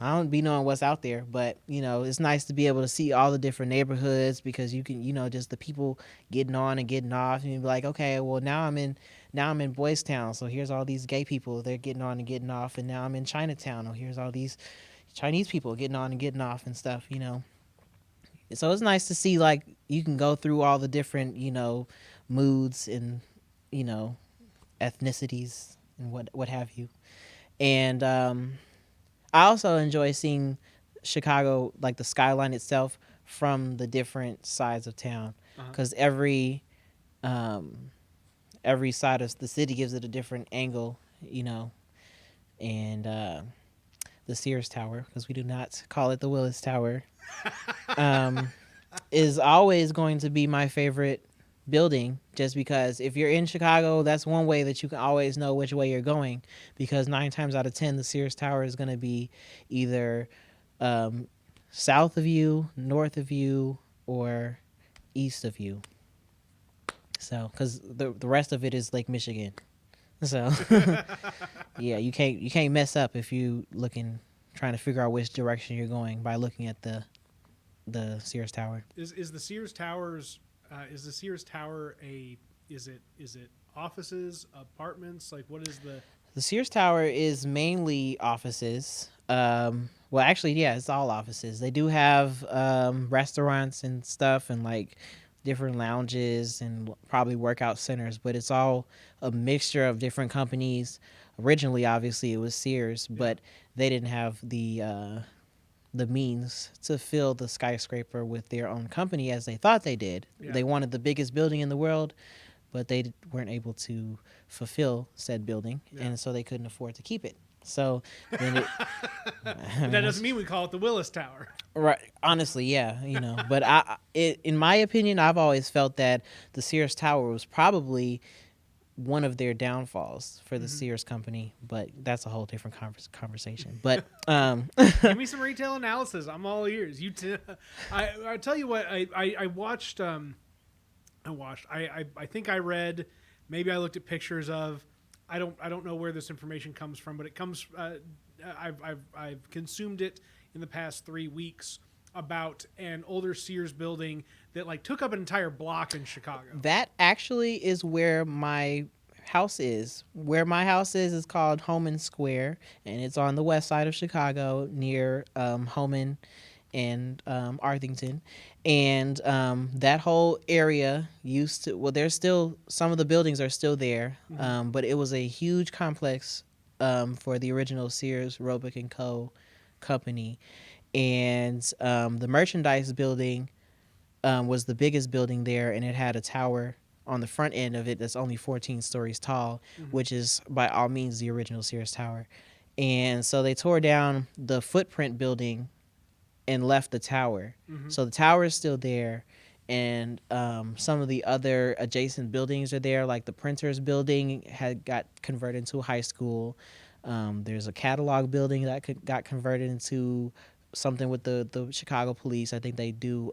I don't be knowing what's out there, but it's nice to be able to see all the different neighborhoods because you can, just the people getting on and getting off, and you be like, okay, well now I'm in Boys Town, so here's all these gay people, they're getting on and getting off, and now I'm in Chinatown, oh here's all these Chinese people getting on and getting off and stuff. So it's nice to see like you can go through all the different, moods and you know ethnicities and what have you, and I also enjoy seeing Chicago, like the skyline itself, from the different sides of town, Uh-huh. because um, every side of the city gives it a different angle, and the Sears Tower, because we do not call it the Willis Tower, um, is always going to be my favorite building, just because if you're in Chicago, that's one way that you can always know which way you're going, because 9 times out of 10 the Sears Tower is going to be either um, south of you, north of you, or east of you. So, because the rest of it is Lake Michigan. So, yeah, you can't mess up if you looking trying to figure out which direction you're going by looking at the Sears Tower. Is the Sears Towers? Is the Sears Tower a? Is it offices, apartments? Like what is the? The Sears Tower is mainly offices. Well, actually, yeah, it's all offices. They do have restaurants and stuff, and like different lounges and probably workout centers, but it's all a mixture of different companies. Originally, obviously, it was Sears, Yeah. but they didn't have the means to fill the skyscraper with their own company as they thought they did. Yeah. They wanted the biggest building in the world, but they weren't able to fulfill said building, Yeah. and so they couldn't afford to keep it. So then it, I But that mean, doesn't mean we call it the Willis Tower. right? Honestly, yeah, But in my opinion, I've always felt that the Sears Tower was probably one of their downfalls for the Hmm. Sears company, but that's a whole different conversation. But Give me some retail analysis. I'm all ears. I tell you what. I watched. I watched. I think I read. Maybe I looked at pictures of. I don't know where this information comes from, but it comes. I've consumed it in the past 3 weeks about an older Sears building that like took up an entire block in Chicago. that actually is where my house is. Where my house is called Homan Square, and it's on the west side of Chicago near Homan and Arthington. And that whole area used to, well, there's still, some of the buildings are still there, Hmm. but it was a huge complex for the original Sears, Roebuck and Co. company. And the merchandise building was the biggest building there, and it had a tower on the front end of it that's only 14 stories tall, Hmm. which is by all means the original Sears Tower. And so they tore down the footprint building and left the tower. Hmm. So the tower is still there, and some of the other adjacent buildings are there. Like the printers building had got converted into a high school. There's a catalog building that got converted into something with the Chicago police. I think they do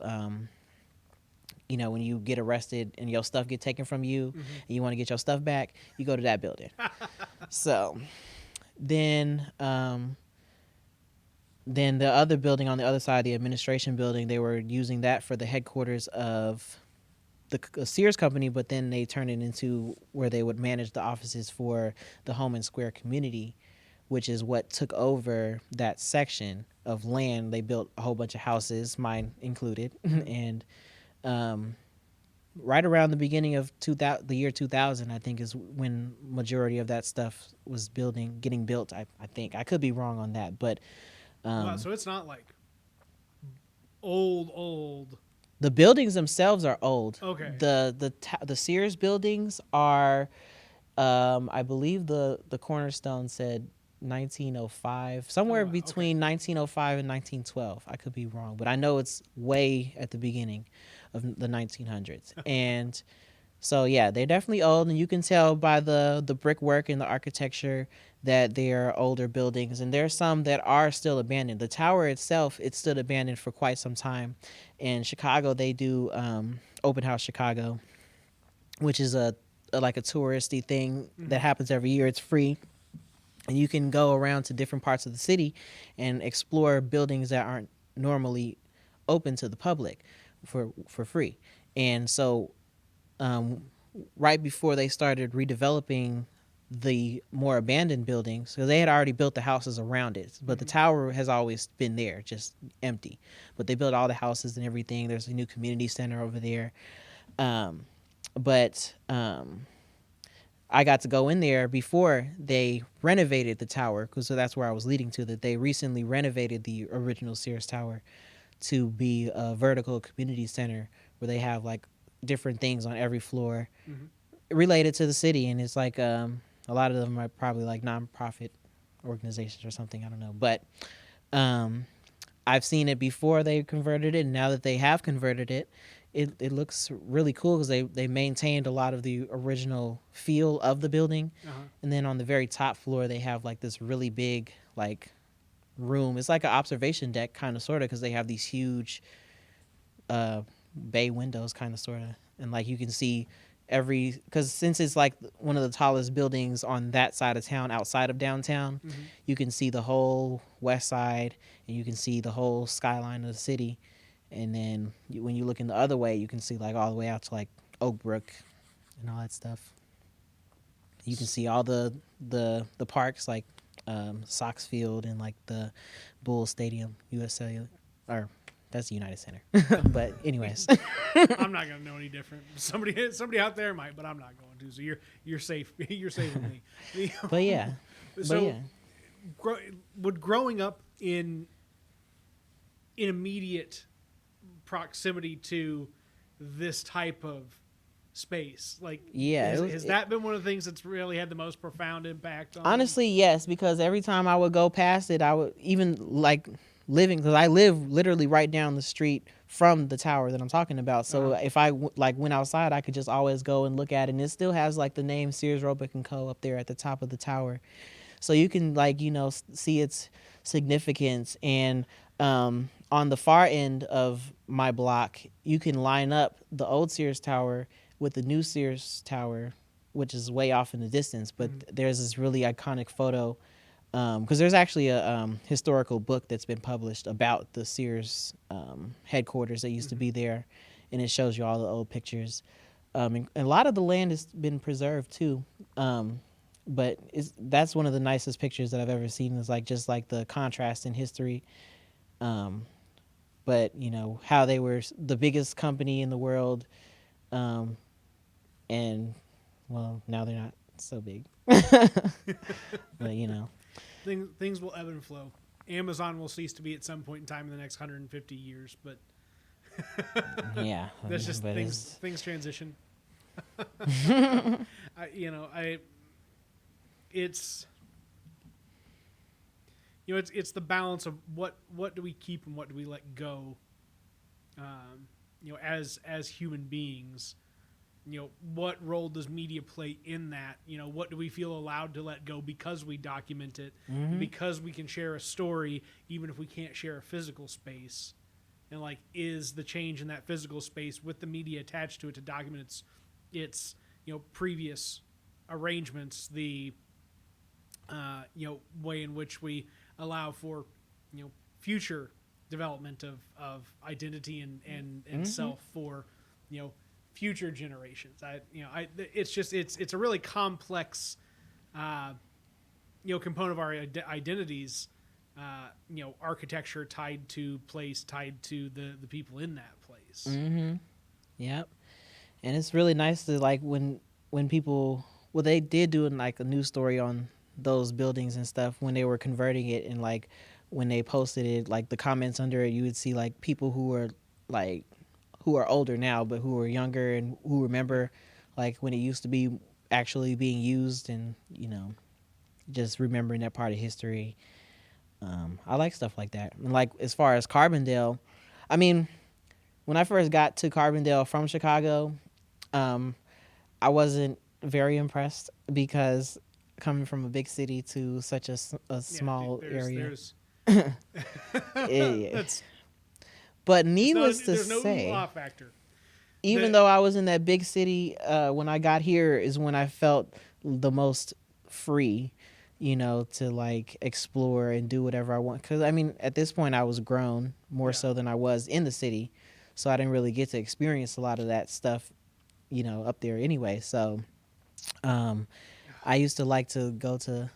when you get arrested and your stuff get taken from you Mm-hmm. and you want to get your stuff back, you go to that building. So then, then the other building on the other side, the administration building, they were using that for the headquarters of the Sears company, but then they turned it into where they would manage the offices for the Home and Square community, which is what took over that section of land. They built a whole bunch of houses, mine included, Mm-hmm. and um, right around the beginning of the year 2000, I think is when majority of that stuff was getting built. I think I could be wrong on that, but Wow, um, so it's not like old. the buildings themselves are old. Okay. The Sears buildings are, I believe the cornerstone said 1905, Oh somewhere wow. Okay. between 1905 and 1912. I could be wrong, but I know it's way at the beginning of the 1900s. And so yeah, they're definitely old, and you can tell by the brickwork and the architecture that they are older buildings. And there's some that are still abandoned. The tower itself, it stood abandoned for quite some time. In Chicago, they do Open House Chicago, which is like a touristy thing that Mm-hmm. happens every year. It's free, and you can go around to different parts of the city and explore buildings that aren't normally open to the public for free. And so um, right before they started redeveloping the more abandoned buildings, because they had already built the houses around it, but the Mm-hmm. tower has always been there, just empty. But they built all the houses and everything. There's a new community center over there. Um, but I got to go in there before they renovated the tower, because so that's where I was leading to. That they recently renovated the original Sears Tower to be a vertical community center where they have like different things on every floor Mm-hmm. related to the city, and it's like a lot of them are probably like nonprofit organizations or something. I don't know, but um, I've seen it before they converted it, and now that they have converted it, it looks really cool because they maintained a lot of the original feel of the building. Uh-huh. And then on the very top floor, they have like this really big like room. It's like an observation deck, kind of sort of, because they have these huge uh, bay windows, kind of sort of, and like you can see because since it's like one of the tallest buildings on that side of town outside of downtown, Mm-hmm. you can see the whole west side and you can see the whole skyline of the city. And then when you look in the other way, you can see like all the way out to like Oak Brook and all that stuff. You can see all the parks like Sox Field and like the Bull Stadium, US Cellular, or that's the United Center. But anyways, I'm not gonna know any different. Somebody out there might, but I'm not going to. So you're safe. You're safe with me. but yeah, but So yeah, would growing up in immediate proximity to this type of space, like yeah. has that been one of the things that's really had the most profound impact on? Honestly, yes, because every time I would go past it, I would even like living because I live literally right down the street from the tower that I'm talking about. So Uh-huh. if I like went outside, I could just always go and look at it, and it still has like the name Sears Roebuck and Co. up there at the top of the tower. So you can like see its significance. And on the far end of my block, you can line up the old Sears Tower with the new Sears Tower, which is way off in the distance. But Mhm. there's this really iconic photo because there's actually a historical book that's been published about the Sears headquarters that used to Mhm. be there, and it shows you all the old pictures. And a lot of the land has been preserved too. But that's one of the nicest pictures that I've ever seen. Is like just like the contrast in history. Um, but how they were the biggest company in the world, um, and well now they're not so big. But Things will ebb and flow. Amazon will cease to be at some point in time in the next 150 years, but yeah, that's just but things it's things transition. I it's it's the balance of what do we keep and what do we let go. As human beings, what role does media play in that? What do we feel allowed to let go because we document it, and hmm because we can share a story even if we can't share a physical space. and like is the change in that physical space with the media attached to it to document its previous arrangements, the way in which we allow for future development of identity and self for future generations. It's a really complex component of our identities. Architecture tied to place, tied to the people in that place. Mm-hmm. Yep. And it's really nice to like when people, well, they did do like a news story on those buildings and stuff when they were converting it, and like when they posted it, like the comments under it, you would see like people who were like who are older now but who were younger and who remember like when it used to be actually being used, and just remembering that part of history. I like stuff like that. And like as far as Carbondale, I mean, when I first got to Carbondale from Chicago, um, I wasn't very impressed because coming from a big city to such a small area. Yeah. That's But it's not. needless to There's no ooh say, ah factor. even though I was in that big city, when I got here is when I felt the most free, to like explore and do whatever I want. Because I mean, at this point, I was grown more so than I was in the city, so I didn't really get to experience a lot of that stuff, up there anyway. So, I used to like to go to.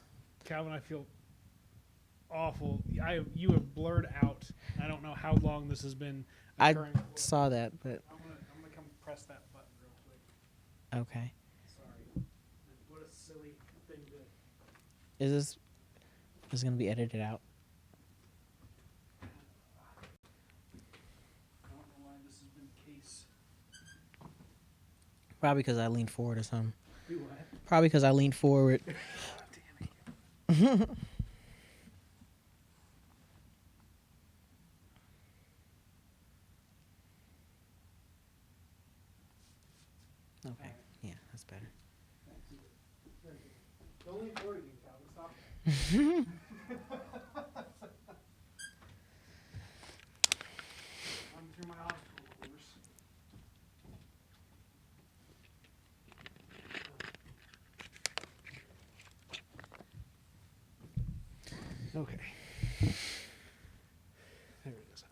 Calvin, I feel awful. You have blurred out. I don't know how long this has been I occurring. saw that, but I'm gonna come press that button real quick. okay. Sorry. What a silly thing to. Is this gonna be edited out? I don't know why this has been the case. Probably because I leaned forward or something. Do what? Probably because I leaned forward. Damn it. Okay. Yeah, that's better. Don't lean forward again, Calvin. Stop. I'm through my obstacle course. Okay. There it is.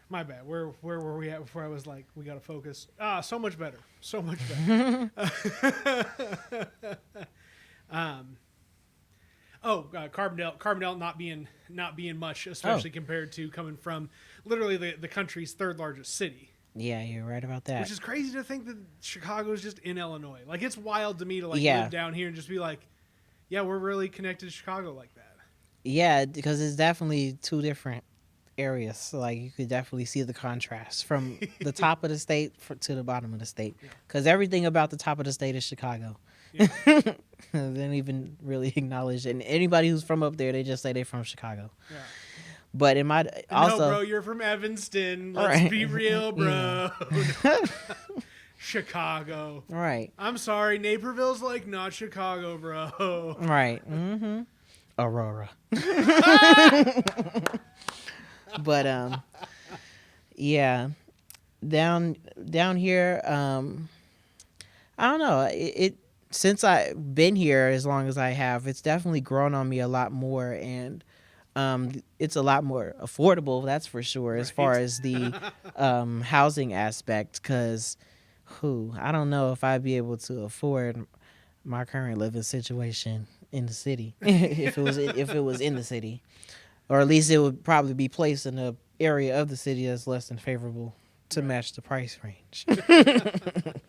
My bad. Where were we at before I was like, we got to focus? So much better. So much better. Carbondale not being much, especially compared to coming from literally the country's third largest city. Yeah, you're right about that. Which is crazy to think that Chicago is just in Illinois. Like, it's wild to me to like Yeah. live down here and just be like, yeah, we're really connected to Chicago like that. Yeah, because it's definitely two different areas. So, like, you could definitely see the contrast from the top of the state to the bottom of the state. Because everything about the top of the state is Chicago. Yeah. They don't even really acknowledge it. And anybody who's from up there, they just say they're from Chicago. Yeah. But in my also, no, bro, you're from Evanston. Let's Right. be real, bro. Chicago. Right. I'm sorry, Naperville's like not Chicago, bro. Right. Mm-hmm. Aurora. But yeah, down here, I don't know. It since I've been here as long as I have, it's definitely grown on me a lot more, and it's a lot more affordable. That's for sure, as far as the housing aspect. Because I don't know if I'd be able to afford my current living situation in the city if it was in the city, or at least it would probably be placed in an area of the city that's less than favorable to match the price range.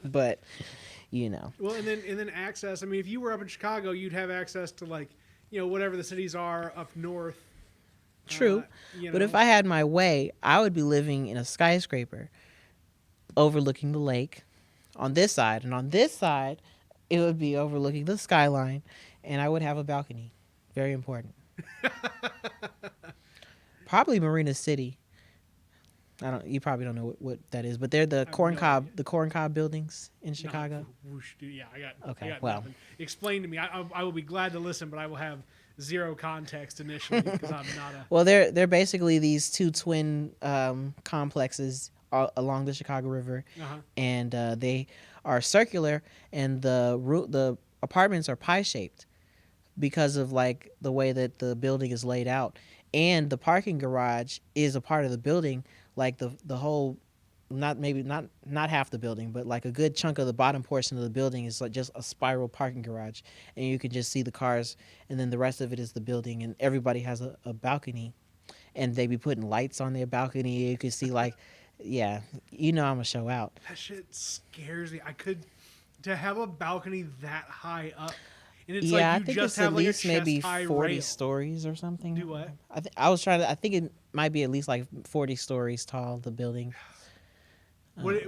But Well, and then access. I mean, if you were up in Chicago, you'd have access to like whatever the cities are up north. True. But if I had my way, I would be living in a skyscraper overlooking the lake on this side, and on this side it would be overlooking the skyline, and I would have a balcony. Very important. Probably Marina City. You probably don't know what that is, but they're the corn cob buildings in Chicago. Yeah, I got. Okay, I got well. nothing. Explain to me. I will be glad to listen, but I will have zero context initially because I'm not a. Well, they're basically these two twin complexes along the Chicago River, Uh-huh. and they are circular, and the apartments are pie shaped because of like the way that the building is laid out, and the parking garage is a part of the building, like the whole. Not maybe not half the building, but like a good chunk of the bottom portion of the building is like just a spiral parking garage, and you can just see the cars, and then the rest of it is the building, and everybody has a balcony, and they be putting lights on their balcony. You can see like, yeah, I'm gonna show out. That shit scares me. I could to have a balcony that high up, and it's like Yeah, I you think just it's at have like a least chest maybe high 40 rail. stories or something. Do what? I think it might be at least like 40 stories tall. The building. What?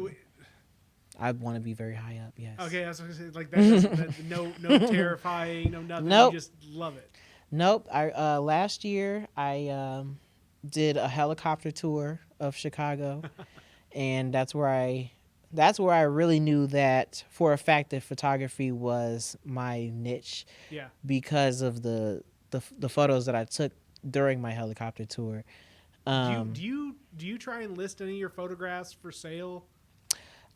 I want to be very high up. Yes. Okay, that's what I was gonna say. Like that doesn't. No terrifying. No nothing. Nope. You just love it. Nope. I last year I did a helicopter tour of Chicago, and that's where I really knew that for a fact that photography was my niche Yeah. because of the photos that I took during my helicopter tour. Do you try and list any of your photographs for sale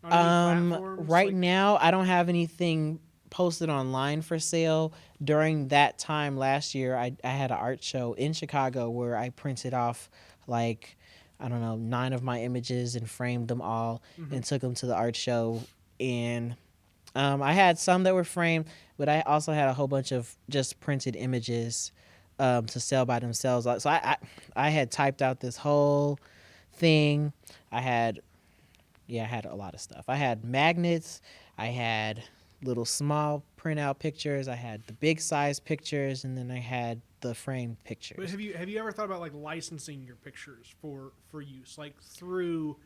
on any platforms? Right Like, now I don't have anything posted online for sale. During that time last year, I had an art show in Chicago where I printed off like I don't know 9 of my images and framed them all and took them to the art show. And I had some that were framed, but I also had a whole bunch of just printed images to sell by themselves. So I had typed out this whole thing. I had a lot of stuff. I had magnets. I had little small printout pictures. I had the big size pictures, and then I had the framed but pictures. have you ever thought about like licensing your pictures for use, like through,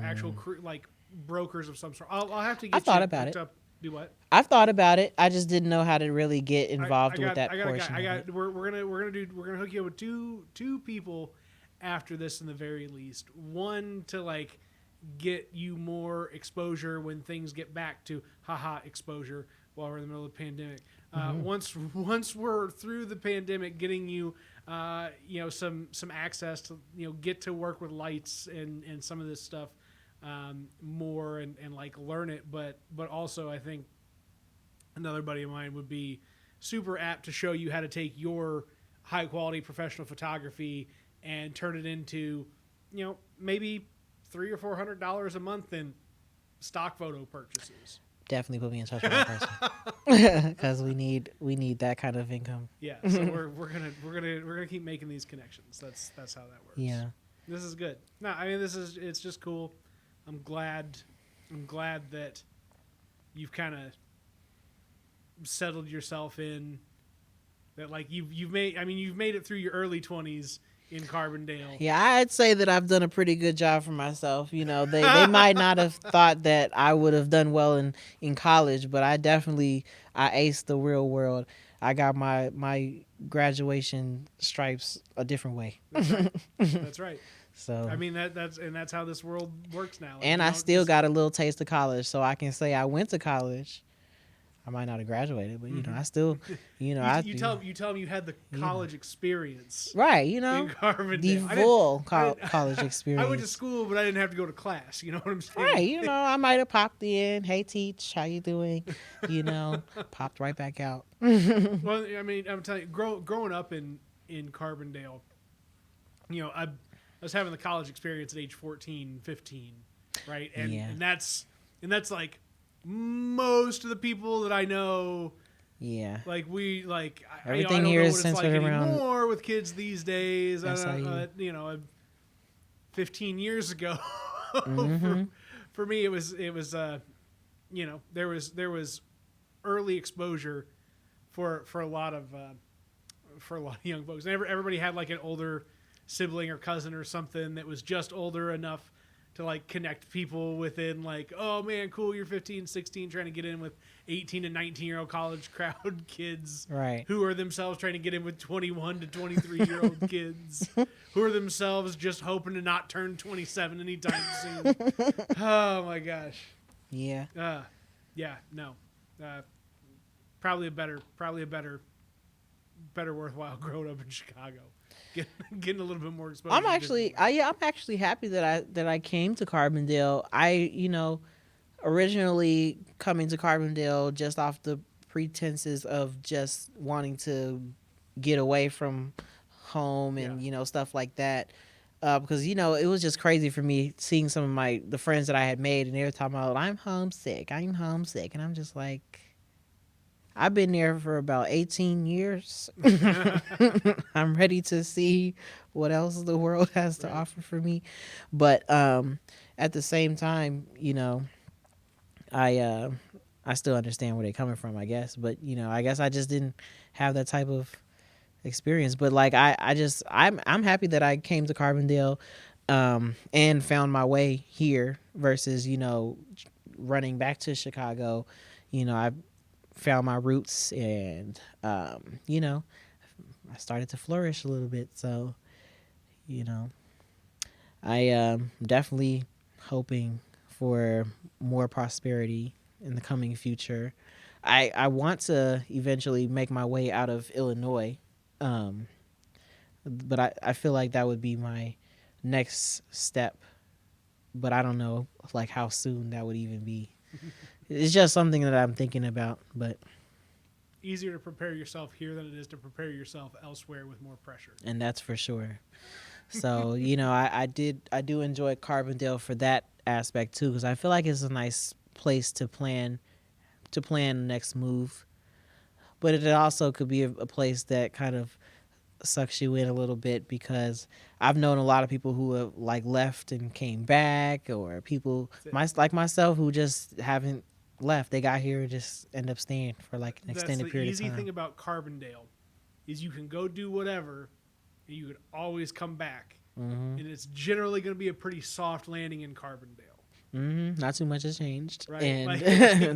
actual like brokers of some sort? I'll have to get I thought you about hooked it. up. Do what? I've thought about it. I just didn't know how to really get I involved got with that I got a portion. guy. Of it. We're gonna hook you up with two people after this in the very least. One to like get you more exposure when things get back to haha exposure while we're in the middle of the pandemic. Once we're through the pandemic, getting you some access to get to work with lights and some of this stuff more and like learn it, but also I think another buddy of mine would be super apt to show you how to take your high quality professional photography and turn it into maybe $300 or $400 a month in stock photo purchases. Definitely put me in touch with that person because we need that kind of income. Yeah, so we're gonna keep making these connections. That's how that works. Yeah. This is good. No, I mean it's just cool. I'm glad that you've kind of settled yourself in that, like you've made it through your early 20s in Carbondale. Yeah, I'd say that I've done a pretty good job for myself. They might not have thought that I would have done well in college, but I aced the real world. I got my graduation stripes a different way. That's right. That's right. So I mean that's how this world works now. Like, and I still got a little taste of college, so I can say I went to college. I might not have graduated, but I still, you tell them you had the college experience, right? in Carbondale. The full college experience. I went to school, but I didn't have to go to class. You know what I'm saying? Right. I might have popped in. Hey, teach, how you doing? Popped right back out. Well, I mean, I'm telling you, growing up in Carbondale, I was having the college experience at age 14, 15, right? And that's like most of the people that I know. Yeah. Like everything I don't here know is what it's centered like around anymore with kids these days. SIU. 15 years ago, Mm-hmm. for me it was there was early exposure for a lot of young folks. And everybody had like an older sibling or cousin or something that was just older enough to like connect people within, like, oh man, cool, you're 15, 16 trying to get in with 18 and 19-year-old college crowd kids, right, who are themselves trying to get in with 21 to 23-year-old kids who are themselves just hoping to not turn 27 anytime soon. Oh my gosh. Yeah. Yeah, no. Probably a better better worthwhile growing up in Chicago, getting a little bit more exposure. I'm to actually, different weather. I'm actually happy that I came to Carbondale. Originally coming to Carbondale just off the pretenses of just wanting to get away from home Yeah, and stuff like that. Because it was just crazy for me seeing some of the friends that I had made, and they were talking about I'm homesick, and I'm just like, I've been there for about 18 years. I'm ready to see what else the world has to right. offer for me. But at the same time, I uh, I still understand where they're coming from, I guess. But I guess I just didn't have that type of experience. But like I'm happy that I came to Carbondale and found my way here versus running back to Chicago. I found my roots and I started to flourish a little bit. So you know I definitely hoping for more prosperity in the coming future. I want to eventually make my way out of Illinois, um, but I feel like that would be my next step. But I don't know like how soon that would even be. It's just something that I'm thinking about. But Easier to prepare yourself here than it is to prepare yourself elsewhere with more pressure. and that's for sure. So I do enjoy Carbondale for that aspect too, because I feel like it's a nice place to plan the next move. But it also could be a place that kind of sucks you in a little bit because I've known a lot of people who have like left and came back, or people That's it. like myself who just haven't left. They got here and just end up staying for like an That's extended the period of easy thing time. about Carbondale is you can go do whatever, and you could always come back, Hmm. and it's generally going to be a pretty soft landing in Carbondale. Not too much has changed, Right, and like,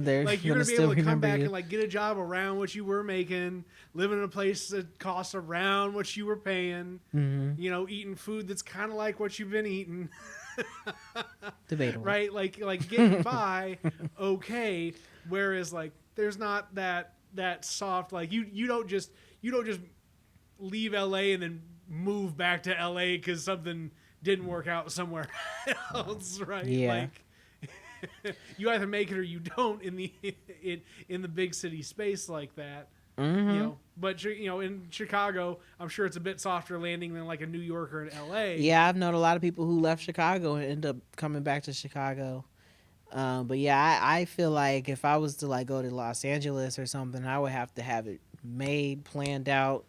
they're like you're gonna gonna be still able to come remember back you. and like get a job around what you were making, living in a place that costs around what you were paying, Hmm. eating food that's kind of like what you've been eating, Debatable. right? Like getting by, okay. Whereas like there's not that soft like you don't just leave LA and then move back to LA because something didn't work out somewhere else, right? Yeah. Like you either make it or you don't in the in the big city space like that. Hmm. But in Chicago, I'm sure it's a bit softer landing than like a New York or an LA. Yeah, I've known a lot of people who left Chicago and end up coming back to Chicago. But yeah, I feel like if I was to like go to Los Angeles or something, I would have to have it made, planned out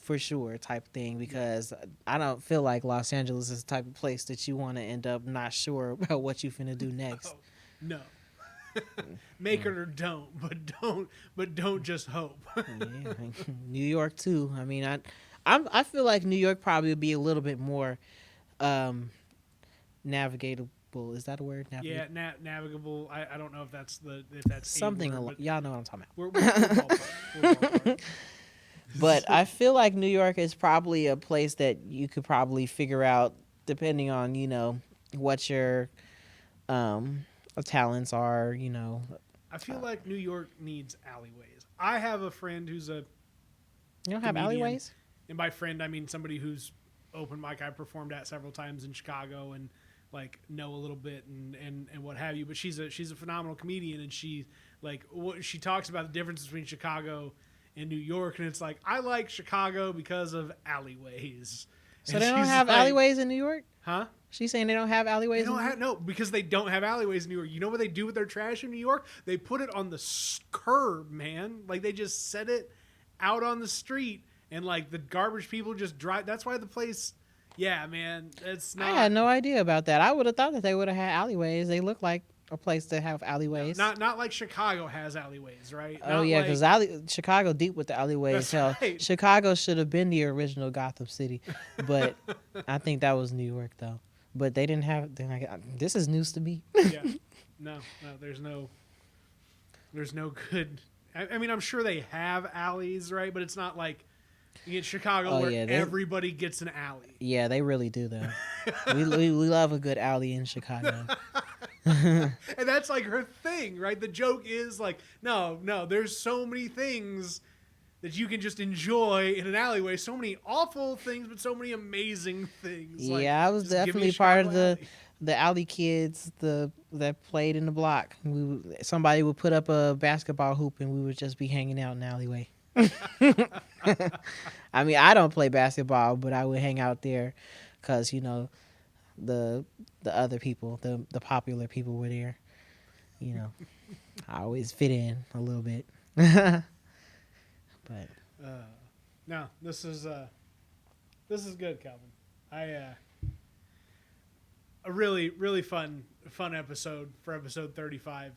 for sure type thing, Yeah. because I don't feel like Los Angeles is the type of place that you want to end up not sure about what you finna do next. Oh, no. Make it or don't, but don't just hope. Yeah, New York too. I mean, I feel like New York probably would be a little bit more um, navigatable. Is that a word? Yeah, navigable. I don't know if that's a Something word, but y'all know what I'm talking we're about. ballpark. We're ballpark. But I feel like New York is probably a place that you could probably figure out depending on what your um talents are. I feel like New York needs alleyways. I have a friend who's a You don't have comedian, alleyways. and by friend I mean somebody who's open mic I performed at several times in Chicago and like know a little bit and what have you. But she's a phenomenal comedian, and she like what she talks about the difference between Chicago and New York, and it's like I like Chicago because of alleyways, So and they don't she's have like, alleyways in New York. huh? She's saying they don't have They alleyways in don't New have York. no because they don't have alleyways in New York. You know what they do with their trash in New York? They put it on the curb, man. Like they just set it out on the street, and like the garbage people just drive. That's why the place. Yeah, man, it's I had not. no idea about that. I would have thought that they would have had alleyways. They look like a place to have No, alleyways. not like Chicago has alleyways, right? Oh Not yeah, because like Chicago deep with the alleyways. that's Hell, right. Chicago should have been the original Gotham City, but I think that was New York though. But they didn't have. They're like, this is news to me. Yeah, no, there's no good. I mean, I'm sure they have alleys, right? But it's not like you get Chicago Oh where yeah, everybody gets an alley. yeah, they really do though. We love a good alley in Chicago. And that's like her thing, right? The joke is like, no, there's so many things that you can just enjoy in an alleyway. So many awful things, but so many amazing things. Like, Yeah, I was just give me definitely part Chicago of Alley. the alley kids, that played in the block. Somebody would put up a basketball hoop, and we would just be hanging out in the alleyway. I mean, I don't play basketball, but I would hang out there, cause the the other people, the popular people were there. You know, I always fit in a little bit. But Uh, no, this is good, Calvin. I a really really fun episode for episode 35.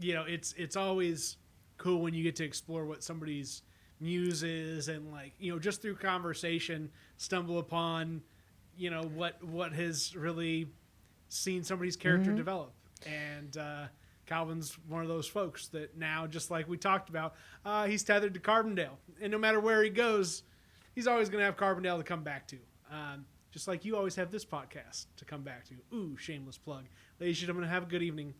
It's always cool when you get to explore what somebody's muse is, and like just through conversation stumble upon what has really seen somebody's character develop. And Calvin's one of those folks that now, just like we talked about, he's tethered to Carbondale, and no matter where he goes, he's always going to have Carbondale to come back to. Just like you always have this podcast to come back to. Ooh, shameless plug. Ladies and gentlemen, have a good evening.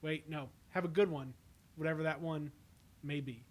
Wait, no, have a good one, whatever that one may be.